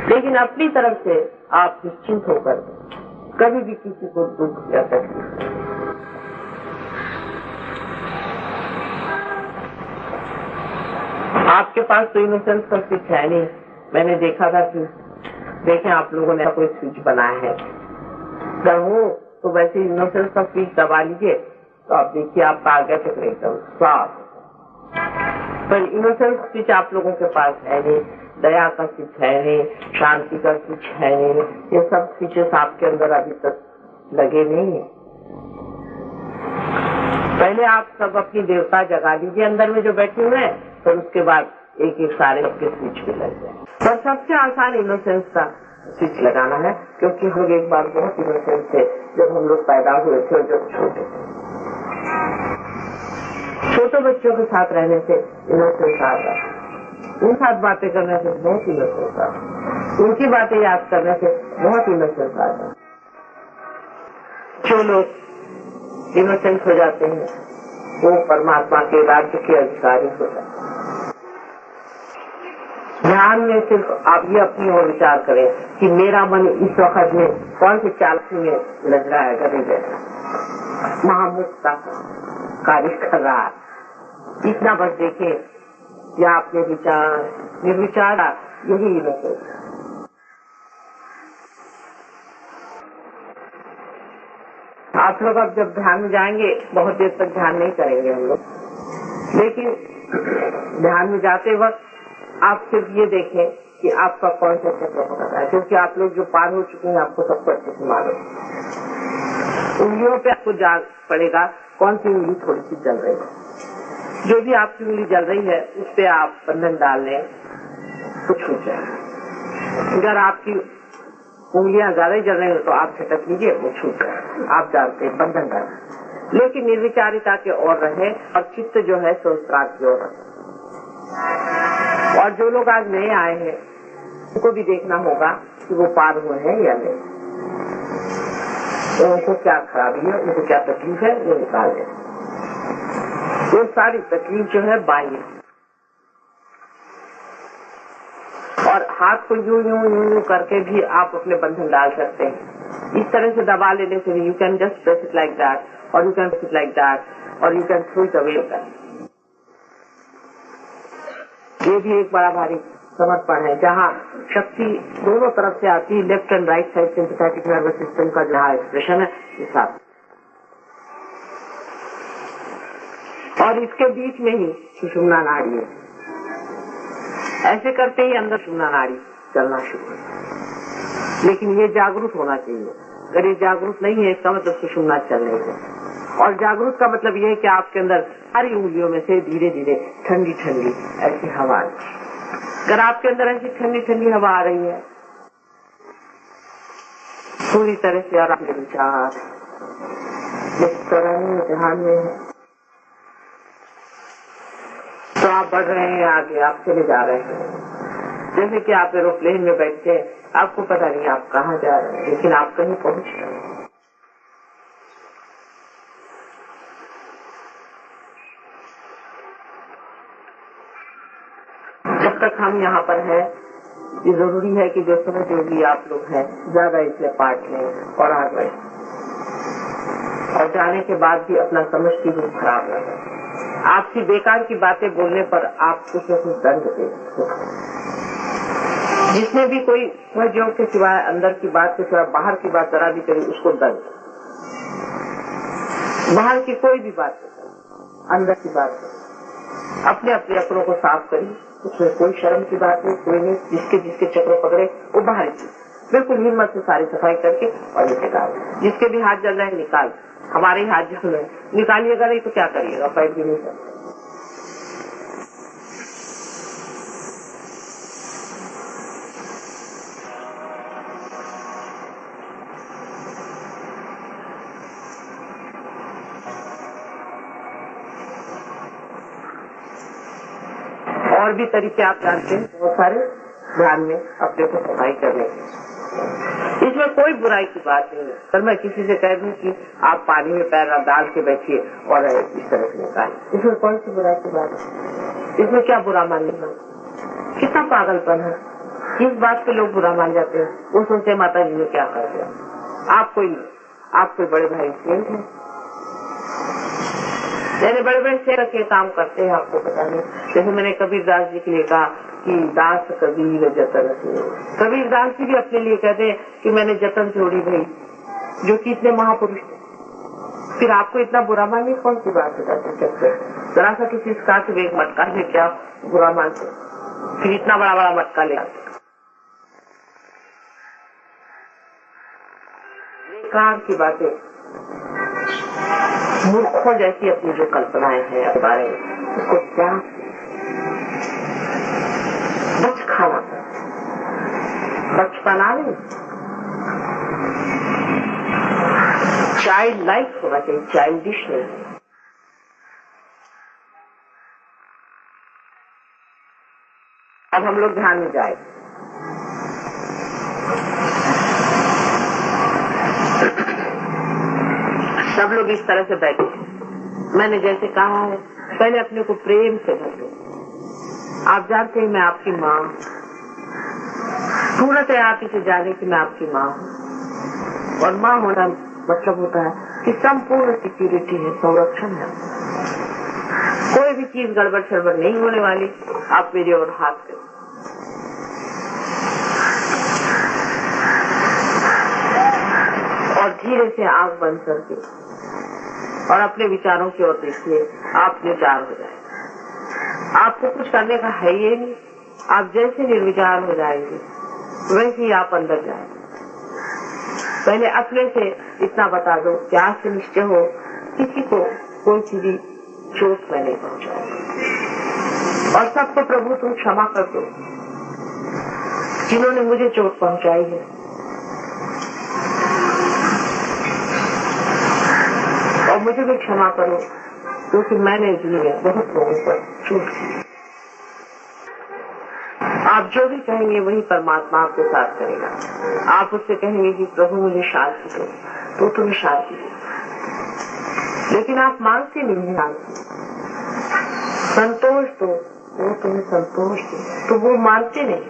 लेकिन अपनी तरफ से आप निश्चिंत होकर कभी भी किसी को दुख या तकलीफ। आपके पास तो इनोसेंस का स्विच है नहीं। मैंने देखा था कि देखें आप लोगों ने कोई स्विच बनाया है, जब वो तो वैसे इनोसेंस का स्विच दबा लीजिए तो आप देखिए आपका आगे तक एकदम साफ। पर इनोसेंस स्विच आप लोगों के पास है नहीं, दया का स्विच है नहीं, शांति का स्विच है नहीं, ये सब स्विचेस आपके अंदर अभी तक लगे नहीं है। पहले आप सब अपनी देवता जगा लीजिए अंदर में जो बैठे हुए हैं, फिर उसके बाद एक एक सारे सबके स्विच भी लग जाए। पर सबसे आसान इनोसेंस का स्विच लगाना है, क्योंकि हम लोग एक बार बहुत इनोसेंस थे जब हम लोग पैदा हुए थे और जब छोटे थे। छोटे बच्चों के साथ रहने से इनोसेंस आता है, उन साथ बातें करने से बहुत इनोसेंस आता है, उनकी बातें याद करने से बहुत इनोसेंस आता है। जो लोग इनोसेंस हो जाते हैं वो परमात्मा के राज्य के अधिकारी हो जाते हैं। ध्यान में सिर्फ आप ये अपनी ओर विचार करें कि मेरा मन इस वक्त में कौन से चालकी में लग रहा है, कभी महामुक्ता कार्य कर रहा है, इतना बस देखें। या आपने विचार निर्विचार, यही इनोसेंस। आप लोग अब जब ध्यान में जाएंगे, बहुत देर तक ध्यान नहीं करेंगे हम लोग, लेकिन ध्यान में जाते वक्त आप सिर्फ ये देखें कि आपका कौन सा चक्र पकड़ा है, क्योंकि आप लोग जो पार हो चुके हैं आपको सबको अच्छे से मालूम। उंगलियों पे आपको जान पड़ेगा कौन सी उंगली थोड़ी सी जल रही है। जो भी आपकी उंगली जल रही है उस पे आप बंधन डाल लें तो छूट जाए। अगर आपकी उंगलियां ज्यादा जल रही हो तो आप झटक लीजिए, वो छूट जाए। आप जानते हैं बंधन डाल। लेकिन निर्विचारिता के ओर रहे और चित्त जो है संस्कार की ओर रहे। और जो लोग आज नए आए हैं उनको भी देखना होगा कि वो पार हुए हैं या नहीं, तो उनको क्या खराबी है, उनको क्या तकलीफ है, वो निकाल दें। वो सारी तकलीफ जो है बाह्य, और हाथ को यूं यूं यूं यूं करके भी आप अपने बंधन डाल सकते हैं। इस तरह से दबा लेने से you can just press it like that, और you can press it like that, और you can throw it away. ये भी एक बड़ा भारी समर्पण है, जहाँ शक्ति दोनों तरफ से आती है, left and right side sympathetic nervous system का जहाँ एक्सप्रेशन है इस साथ, और इसके बीच में ही सुषुम्ना नाड़ी है। ऐसे करते ही अंदर सुषुम्ना नाड़ी चलना शुरू है, लेकिन ये जागरूक होना चाहिए। अगर ये जागरूक नहीं है इसका मतलब सुषुम्ना चल रही है, और जागरूक का मतलब ये है कि आपके अंदर सारी उंगलियों में से धीरे धीरे ठंडी ठंडी ऐसी हवा, अगर आपके अंदर ऐसी ठंडी ठंडी हवा आ रही है पूरी तरह से, और आपके विचार इस तरह ध्यान में है, तो आप बढ़ रहे हैं आगे, आप चले जा रहे हैं। जैसे कि आप एरोप्लेन में बैठे, आपको पता नहीं आप कहाँ जा रहे हैं, लेकिन आप कहीं पहुंच रहे हैं। जब तक हम यहाँ पर हैं, ये जरूरी है कि जो समय जो भी आप लोग हैं ज्यादा इसमें पार्ट लें और आगे बढ़ें, और जाने के बाद भी अपना समझ की भी खराब न है। आपकी बेकार की बातें बोलने पर आप कुछ न कुछ दंड दे। जिसने भी कोई सहयोग के सिवाय, अंदर की बात के सिवाय बाहर की बात जरा भी करी, उसको दंड। बाहर की कोई भी बात नहीं, अंदर की बात नहीं। अपने अपने अकड़ों को साफ करिए, उसमें कोई शर्म की बात नहीं, कोई नहीं। जिसके जिसके चक्रों पकड़े वो बाहर की बिल्कुल हिम्मत से सारी सफाई करके और निकाल। जिसके भी हाथ जल रहे हैं निकाल, हमारे ही हाथ जल रहे हैं, निकालिएगा नहीं तो क्या करिएगा, पैर भी नहीं सकते। और भी तरीके आप जानते हैं बहुत सारे, ध्यान में अपने को सफाई करने के। इसमें कोई बुराई की बात नहीं है। अगर मैं किसी से कह दूं कि आप पानी में पैर डाल के बैठिए और इस तरह से निकालिए, इसमें कौन सी बुराई की बात है? इसमें क्या बुरा मानने का? कितना पागलपन है। किस बात पे लोग बुरा मान जाते हैं? वो सोचते माता जी ने क्या कर दिया। आप कोई बड़े भाई सेठ है, मैंने बड़े बड़े सेठ के काम करते हैं, आपको पता नहीं। जैसे मैंने कबीरदास जी के लिए कहा कि दास कबीर जतन से, कबीरदास जी भी अपने लिए कहते हैं कि मैंने जतन जोड़ी भाई, जो कि इतने महापुरुष थे। फिर आपको इतना बुरा मानने कौन सी बात है? जरा सा किसी का एक मटका ले क्या बुरा मानते, फिर इतना बड़ा बड़ा मटका ले आते। बेकार की बातें, मूर्खों जैसी अपनी जो कल्पनाएं हैं अपने बारे में, उसको क्या बच खाना, बचपना नहीं, चाइल्ड लाइक होना चाहिए, चाइल्डिश नहीं। अब हम लोग ध्यान में जाए। सब लोग इस तरह से बैठे। मैंने जैसे कहा है, पहले अपने को प्रेम से भर लो। आप जानते हैं मैं आपकी माँ, पूर्णतः है आप इसे जाने कि मैं आपकी माँ हूँ। और माँ होना मतलब होता है कि संपूर्ण सिक्योरिटी है, संरक्षण है। कोई भी चीज गड़बड़ सड़बड़ नहीं होने वाली। आप मेरी ओर हाथ करें और धीरे से आंख बंद करके और अपने विचारों की ओर देखिए। आप निर्विचार हो जाए। आपको कुछ करने का है ये नहीं। आप जैसे निर्विचार हो जाएंगे वैसे ही आप अंदर जाएंगे। पहले अपने से इतना बता दो, क्या से निश्चय हो किसी को कोई सी भी चोट मैं नहीं पहुंचाऊंगा। और सबको प्रभु तुम क्षमा कर दो जिन्होंने मुझे चोट पहुंचाई है। और मुझे भी क्षमा करो क्योंकि मैंने इसलिए बहुत लोगों पर चूक की। आप जो भी कहेंगे वही परमात्मा आपके साथ करेगा। आप उससे कहेंगे कि प्रभु मुझे शांति दो, तो तुम्हें शांति दो। लेकिन आप मांगते नहीं शांति, संतोष दो, वो तुम्हें संतोष दे, तो वो मानते नहीं।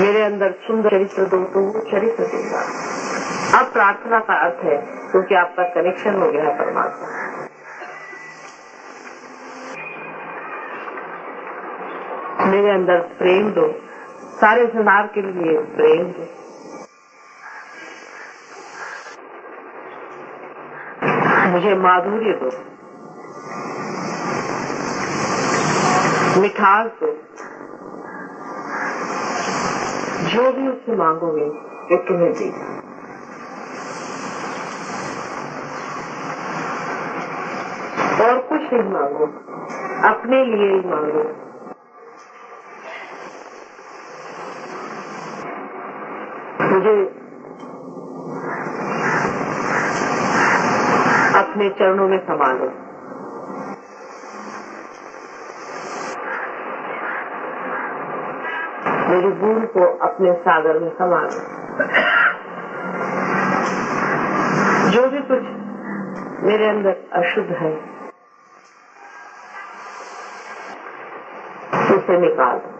मेरे अंदर सुंदर चरित्र दो, तो वो चरित्र देगा। अब प्रार्थना का अर्थ है क्योंकि आपका कनेक्शन हो गया है परमात्मा। मेरे अंदर प्रेम दो, सारे संसार के लिए प्रेम दो। मुझे माधुर्य दो, मिठास दो। जो भी उससे मांगोगे वो तुम्हें देगा। और कुछ नहीं मांगो, अपने लिए ही मांगो। मुझे अपने चरणों में समा लो। मेरी बूंद को अपने सागर में समा लो। जो भी कुछ मेरे अंदर अशुद्ध है उसे निकाल दो।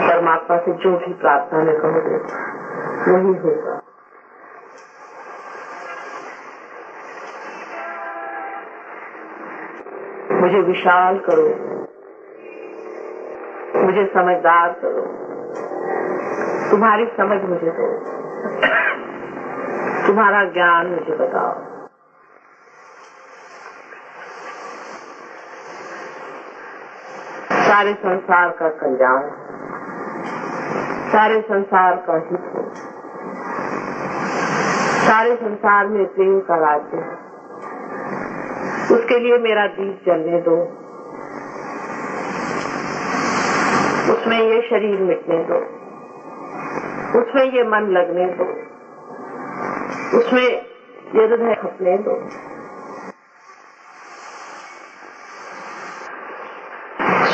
परमात्मा से जो भी प्रार्थना में कहोगे वही होगा। मुझे विशाल करो, मुझे समझदार करो, तुम्हारी समझ मुझे दो, तुम्हारा ज्ञान मुझे बताओ। सारे संसार का कल्याण, सारे संसार का हित हो, सारे संसार में प्रेम का राज्य है। उसके लिए मेरा दीप जलने दो, उसमें ये शरीर मिटने दो, उसमें ये मन लगने दो, उसमें ये हृदय खपने दो।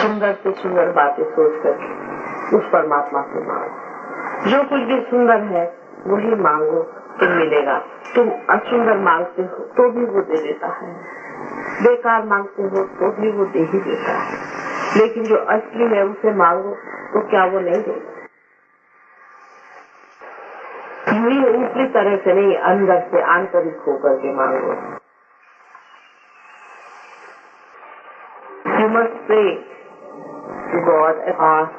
सुंदर से सुंदर बातें सोच करके उस परमात्मा से मांगो। जो कुछ भी सुंदर है वही मांगो, तुम मिलेगा। तुम असुंदर मांगते हो तो भी वो दे देता है, बेकार मांगते हो तो भी वो दे ही देता है। लेकिन जो असली है उसे मांगो तो क्या वो नहीं देगा? ऊपरी तरह से नहीं, अंदर से आंतरिक होकर के मांगो। You must pray to God and ask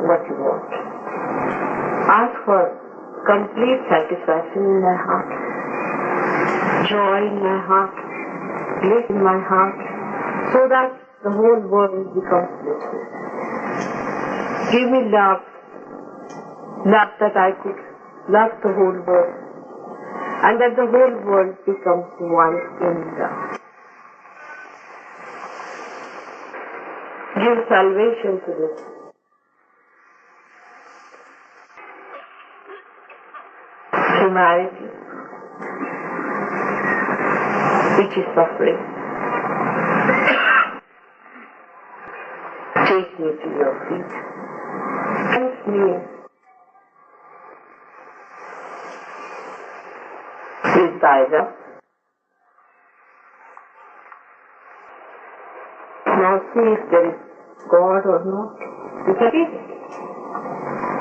what you want. Ask for complete satisfaction in my heart, joy in my heart, bliss in my heart, so that the whole world becomes blissful. Give me love, love that I could love the whole world, and that the whole world becomes one in love. Give salvation to this. Humanity, which is suffering. Take me to your feet. Cleanse me with thy love. Now see if there is God or not. Look at it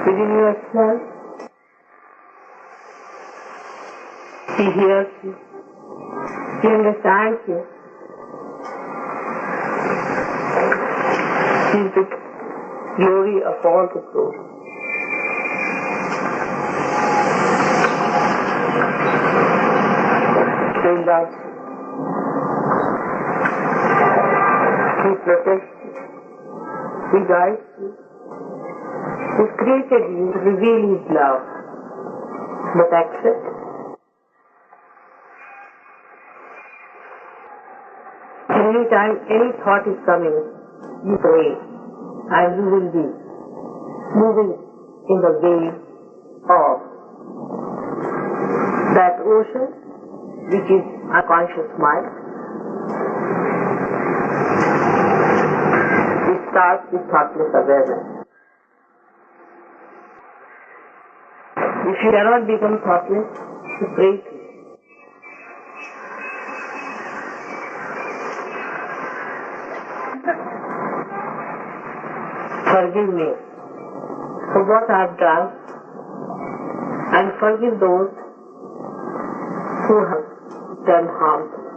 within yourself. He hears you. He understands you. He is the glory of all the glory. He loves you. He protects you. He guides you. He created you to reveal His love. But accept it. Anytime any thought is coming, you pray and you will be moving in the wave of that ocean which is unconscious mind. It starts with thoughtless awareness. If you cannot become thoughtless, to break it. Forgive me for what I have done and forgive those who have done harm to me.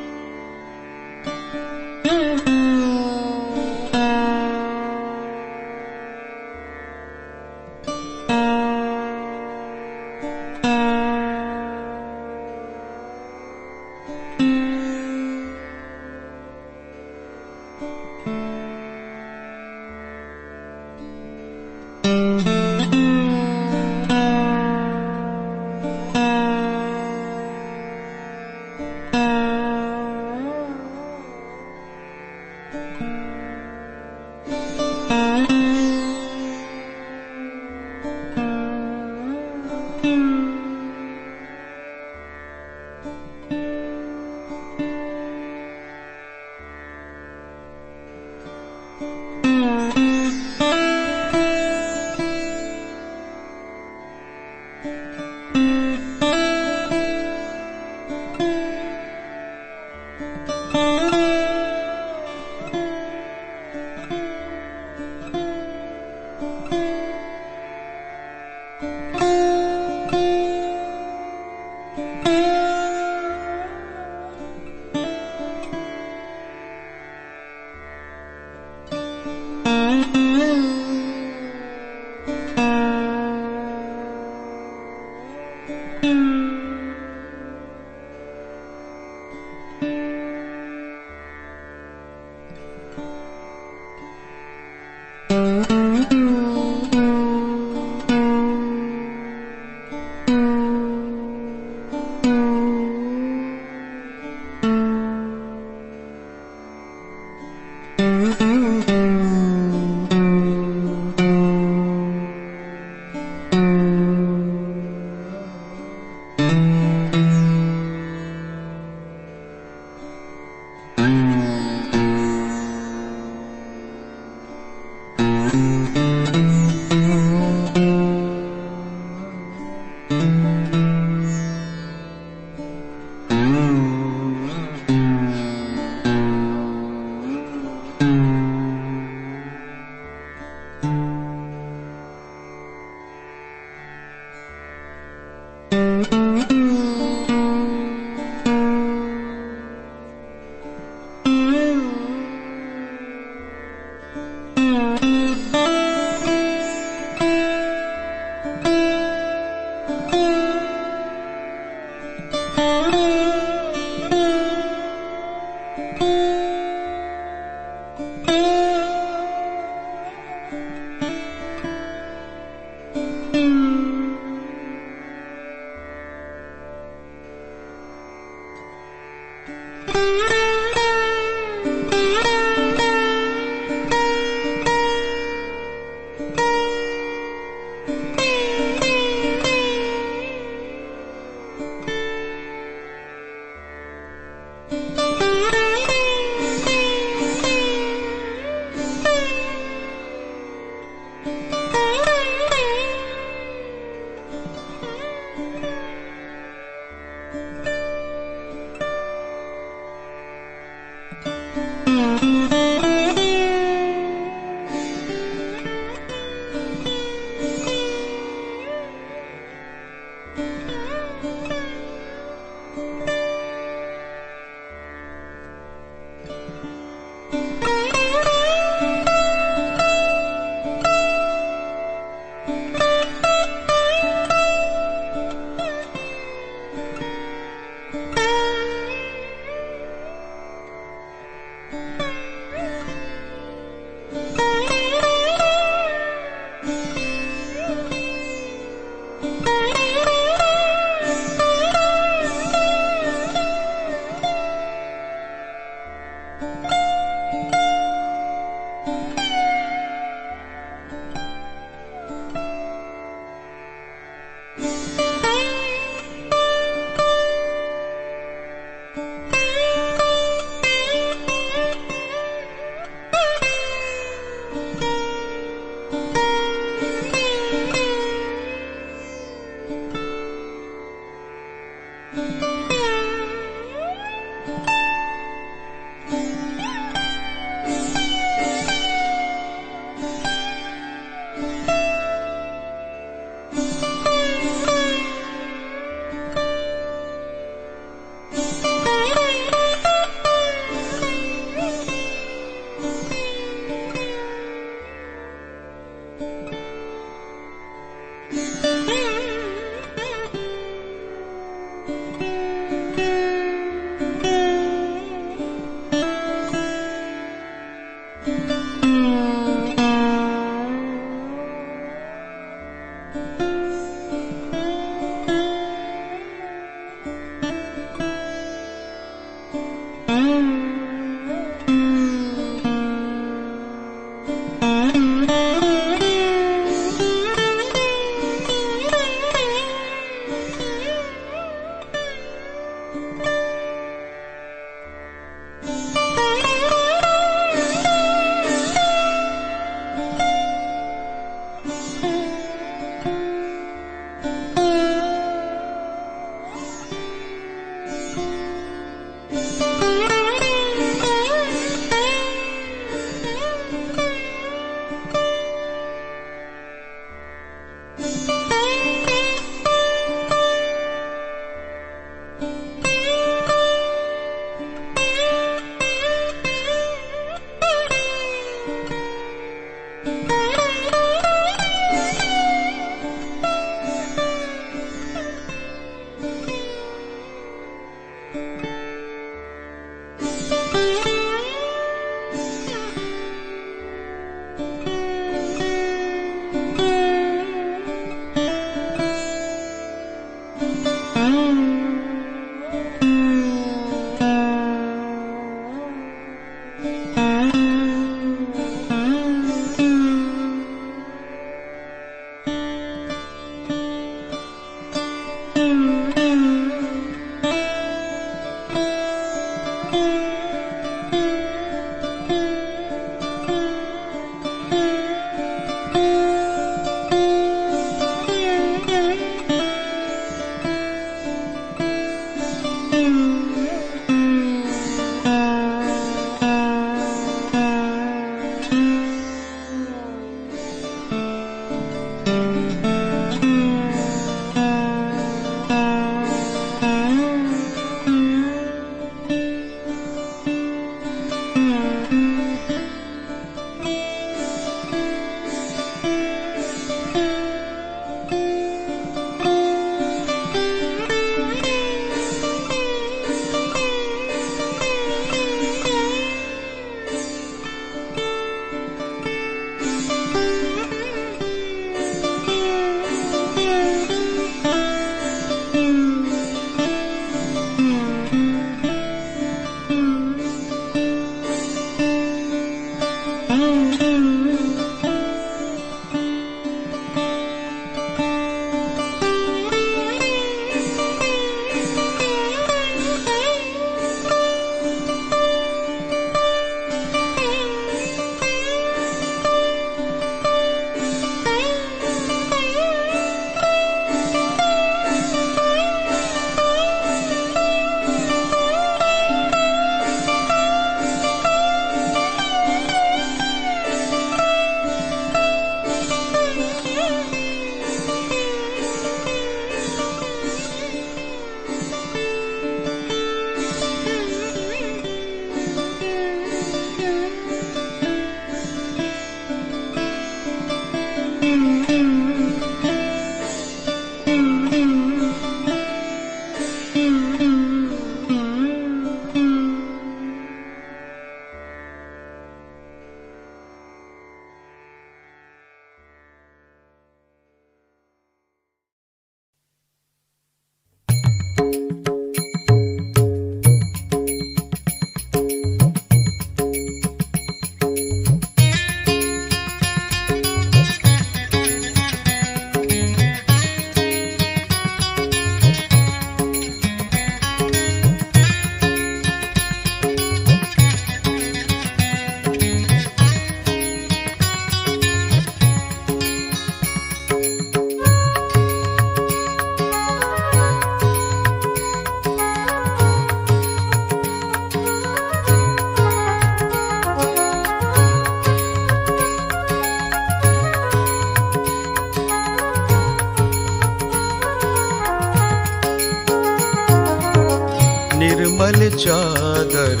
निर्मल चादर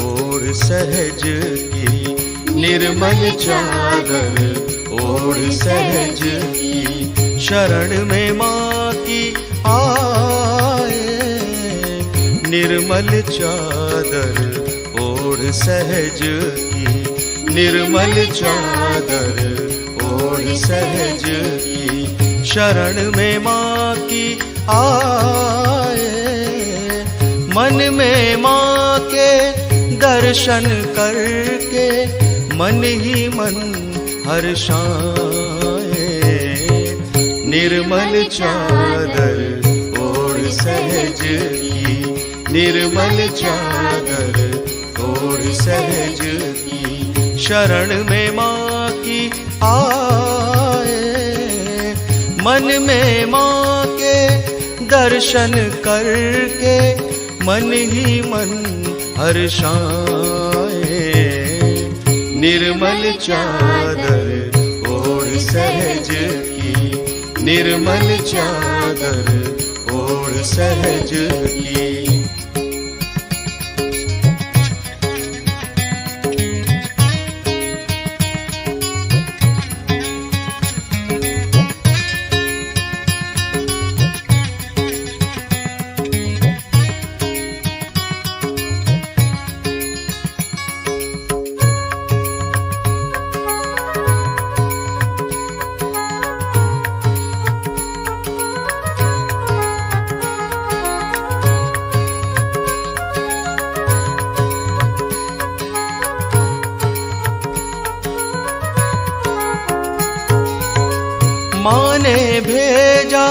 ओढ़ सहज की, निर्मल चादर ओढ़ सहज की, शरण में माँ की आए। निर्मल चादर ओढ़ सहज की, निर्मल चादर ओढ़ सहज की, शरण में माँ की आए। मन में माँ के दर्शन करके मन ही मन हर्षाए। निर्मल चादर ओढ़ सहज की, निर्मल चादर ओढ़ सहज की, शरण में माँ की आए। मन में माँ के दर्शन करके मन ही मन हर्षाए। निर्मल चादर ओढ़ सहज की, निर्मल चादर ओढ़ सहज की। माँ ने भेजा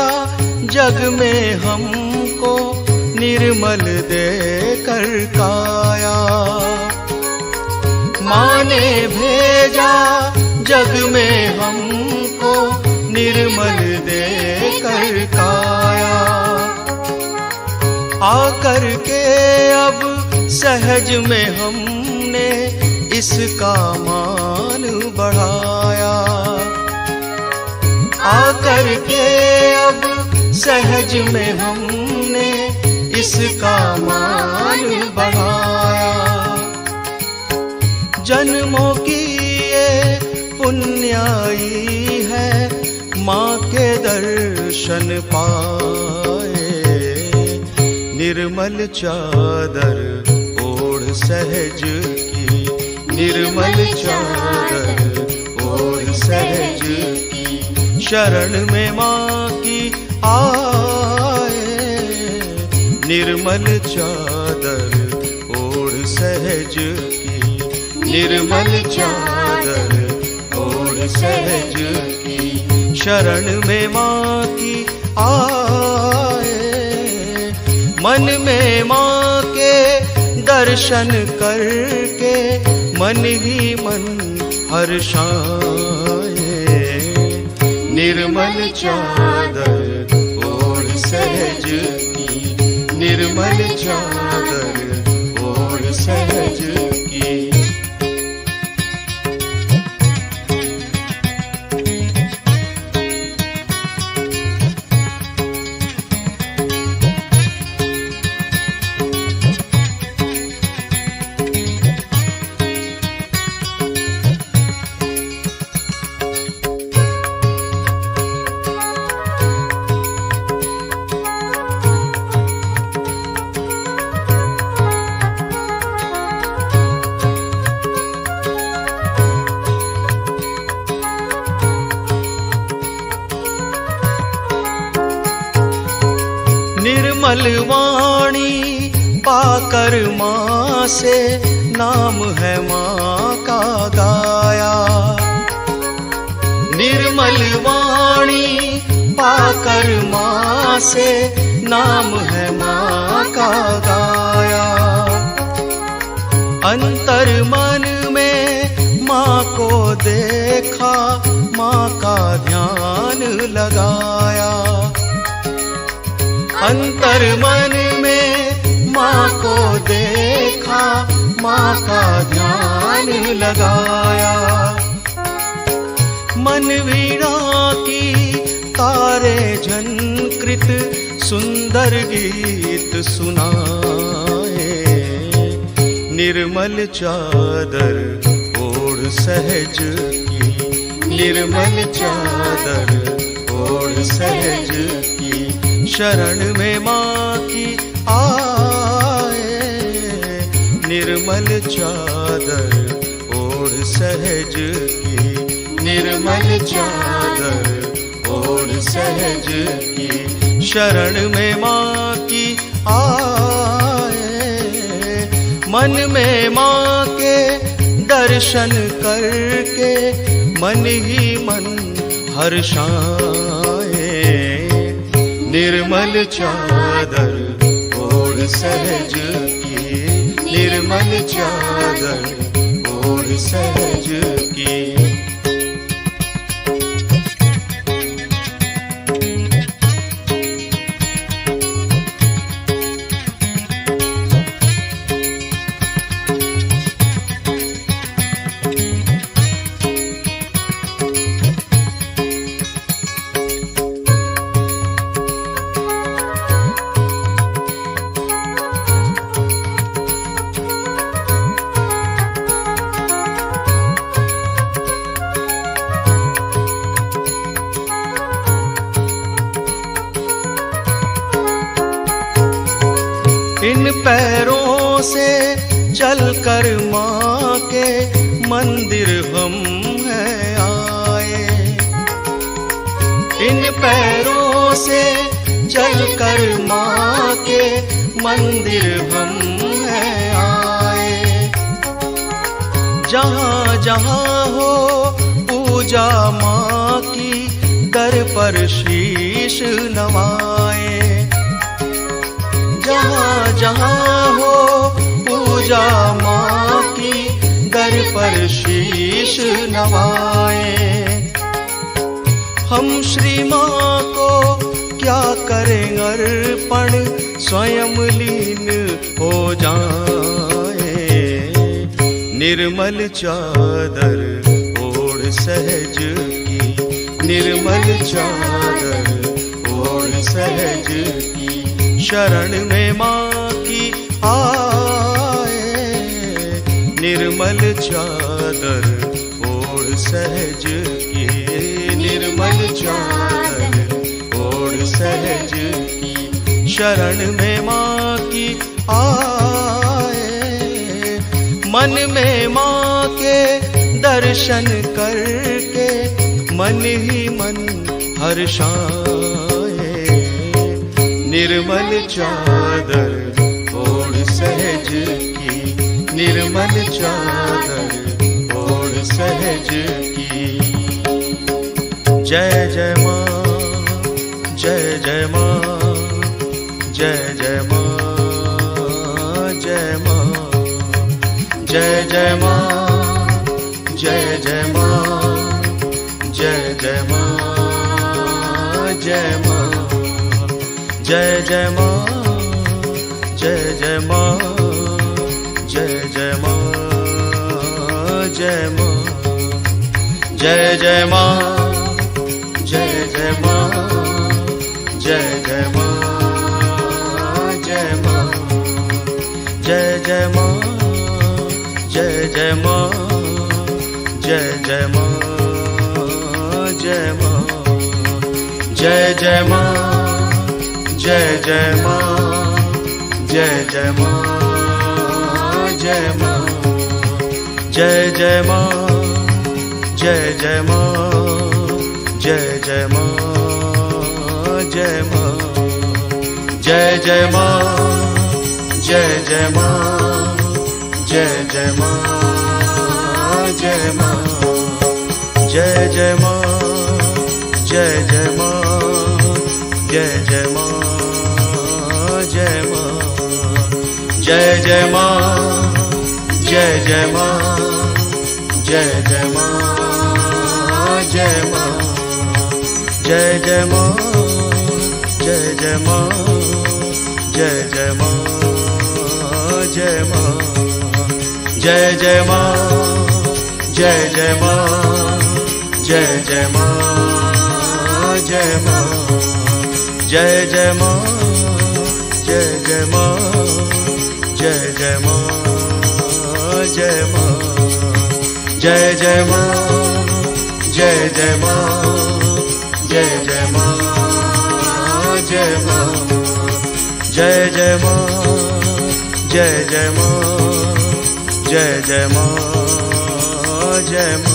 जग में हमको निर्मल देकर काया। माँ ने भेजा जग में हमको निर्मल देकर काया। आकर के अब सहज में हमने इसका मान बढ़ाया। आकर के अब सहज में हमने इसका मान बढ़ाया। जन्मों की ये पुण्याई है माँ के दर्शन पाए। निर्मल चादर ओढ़ सहज की, निर्मल चादर ओढ़ सहज की, शरण में माँ की आए। निर्मल चादर ओढ़ सहज की, निर्मल चादर ओढ़ सहज की, शरण में माँ की आए। मन में माँ के दर्शन करके मन ही मन हर्षाए। निर्मल चादर ओढ़ सहज की, निर्मल चादर ओढ़ सहज की। निर्मल वाणी पाकर माँ से नाम है माँ का गाया। निर्मल वाणी पाकर माँ से नाम है माँ का गाया। अंतर मन में माँ को देखा, माँ का ध्यान लगाया। अंतर मन में माँ को देखा, माँ का ध्यान लगाया। मन वीणा की तारे झनकृत सुंदर गीत सुनाए। निर्मल चादर ओढ़ सहज की, निर्मल चादर ओढ़ सहज की, शरण में माँ की आए। निर्मल चादर ओढ़ सहज की, निर्मल चादर ओढ़ सहज की, शरण में माँ की आए, मन में माँ के दर्शन करके मन ही मन हर्षाए, निर्मल चादर ओढ़ सहज की, निर्मल चादर ओढ़ सहज की। इन पैरों से चलकर माँ के मंदिर हम हैं आए, इन पैरों से चलकर माँ के मंदिर हम हैं आए, जहाँ जहाँ हो पूजा माँ की दर पर शीश नवाए, जहाँ जहाँ हो पूजा माँ की दर पर शीश नवाए। हम श्री माँ को क्या करें अर्पण, स्वयं लीन हो जाए, निर्मल चादर ओढ़ सहज की, निर्मल चादर ओढ़ सहज की, शरण में माँ की आए, निर्मल चादर ओढ़ सहज की, निर्मल चादर ओढ़ सहज की, शरण में माँ की आए, मन में माँ के दर्शन करके मन ही मन हर्षाए, निर्मल चादर ओढ़ सहज की, निर्मल चादर ओढ़ सहज की। जय जय माँ, जय जय माँ, जय जय माँ, जय माँ, जय जय माँ, जय जय माँ, जय जय माँ, जय माँ, जय जय माँ, जय जय माँ, जय जय माँ, जय माँ, जय जय माँ, जय जय माँ, जय जय माँ, जय माँ, जय जय माँ, जय जय माँ, जय जय माँ, जय माँ, जय जय माँ, जय जय माँ, जय जय माँ, जय माँ, जय जय माँ, जय जय माँ, जय जय माँ, जय माँ, जय जय माँ, जय जय माँ, जय जय माँ, जय माँ, जय जय माँ, जय जय माँ, जय जय माँ, जय माँ, जय जय माँ, जय जय माँ, जय जय माँ, जय माँ, जय जय माँ, जय जय माँ, जय जय माँ, जय माँ, जय जय माँ, जय जय माँ, जय जय माँ, जय माँ, जय जय माँ, जय जय माँ, जय जय माँ, जय माँ, जय जय माँ, जय जय माँ, जय जय माँ, जय माँ, जय जय माँ, जय जय माँ, जय जय माँ, जय माँ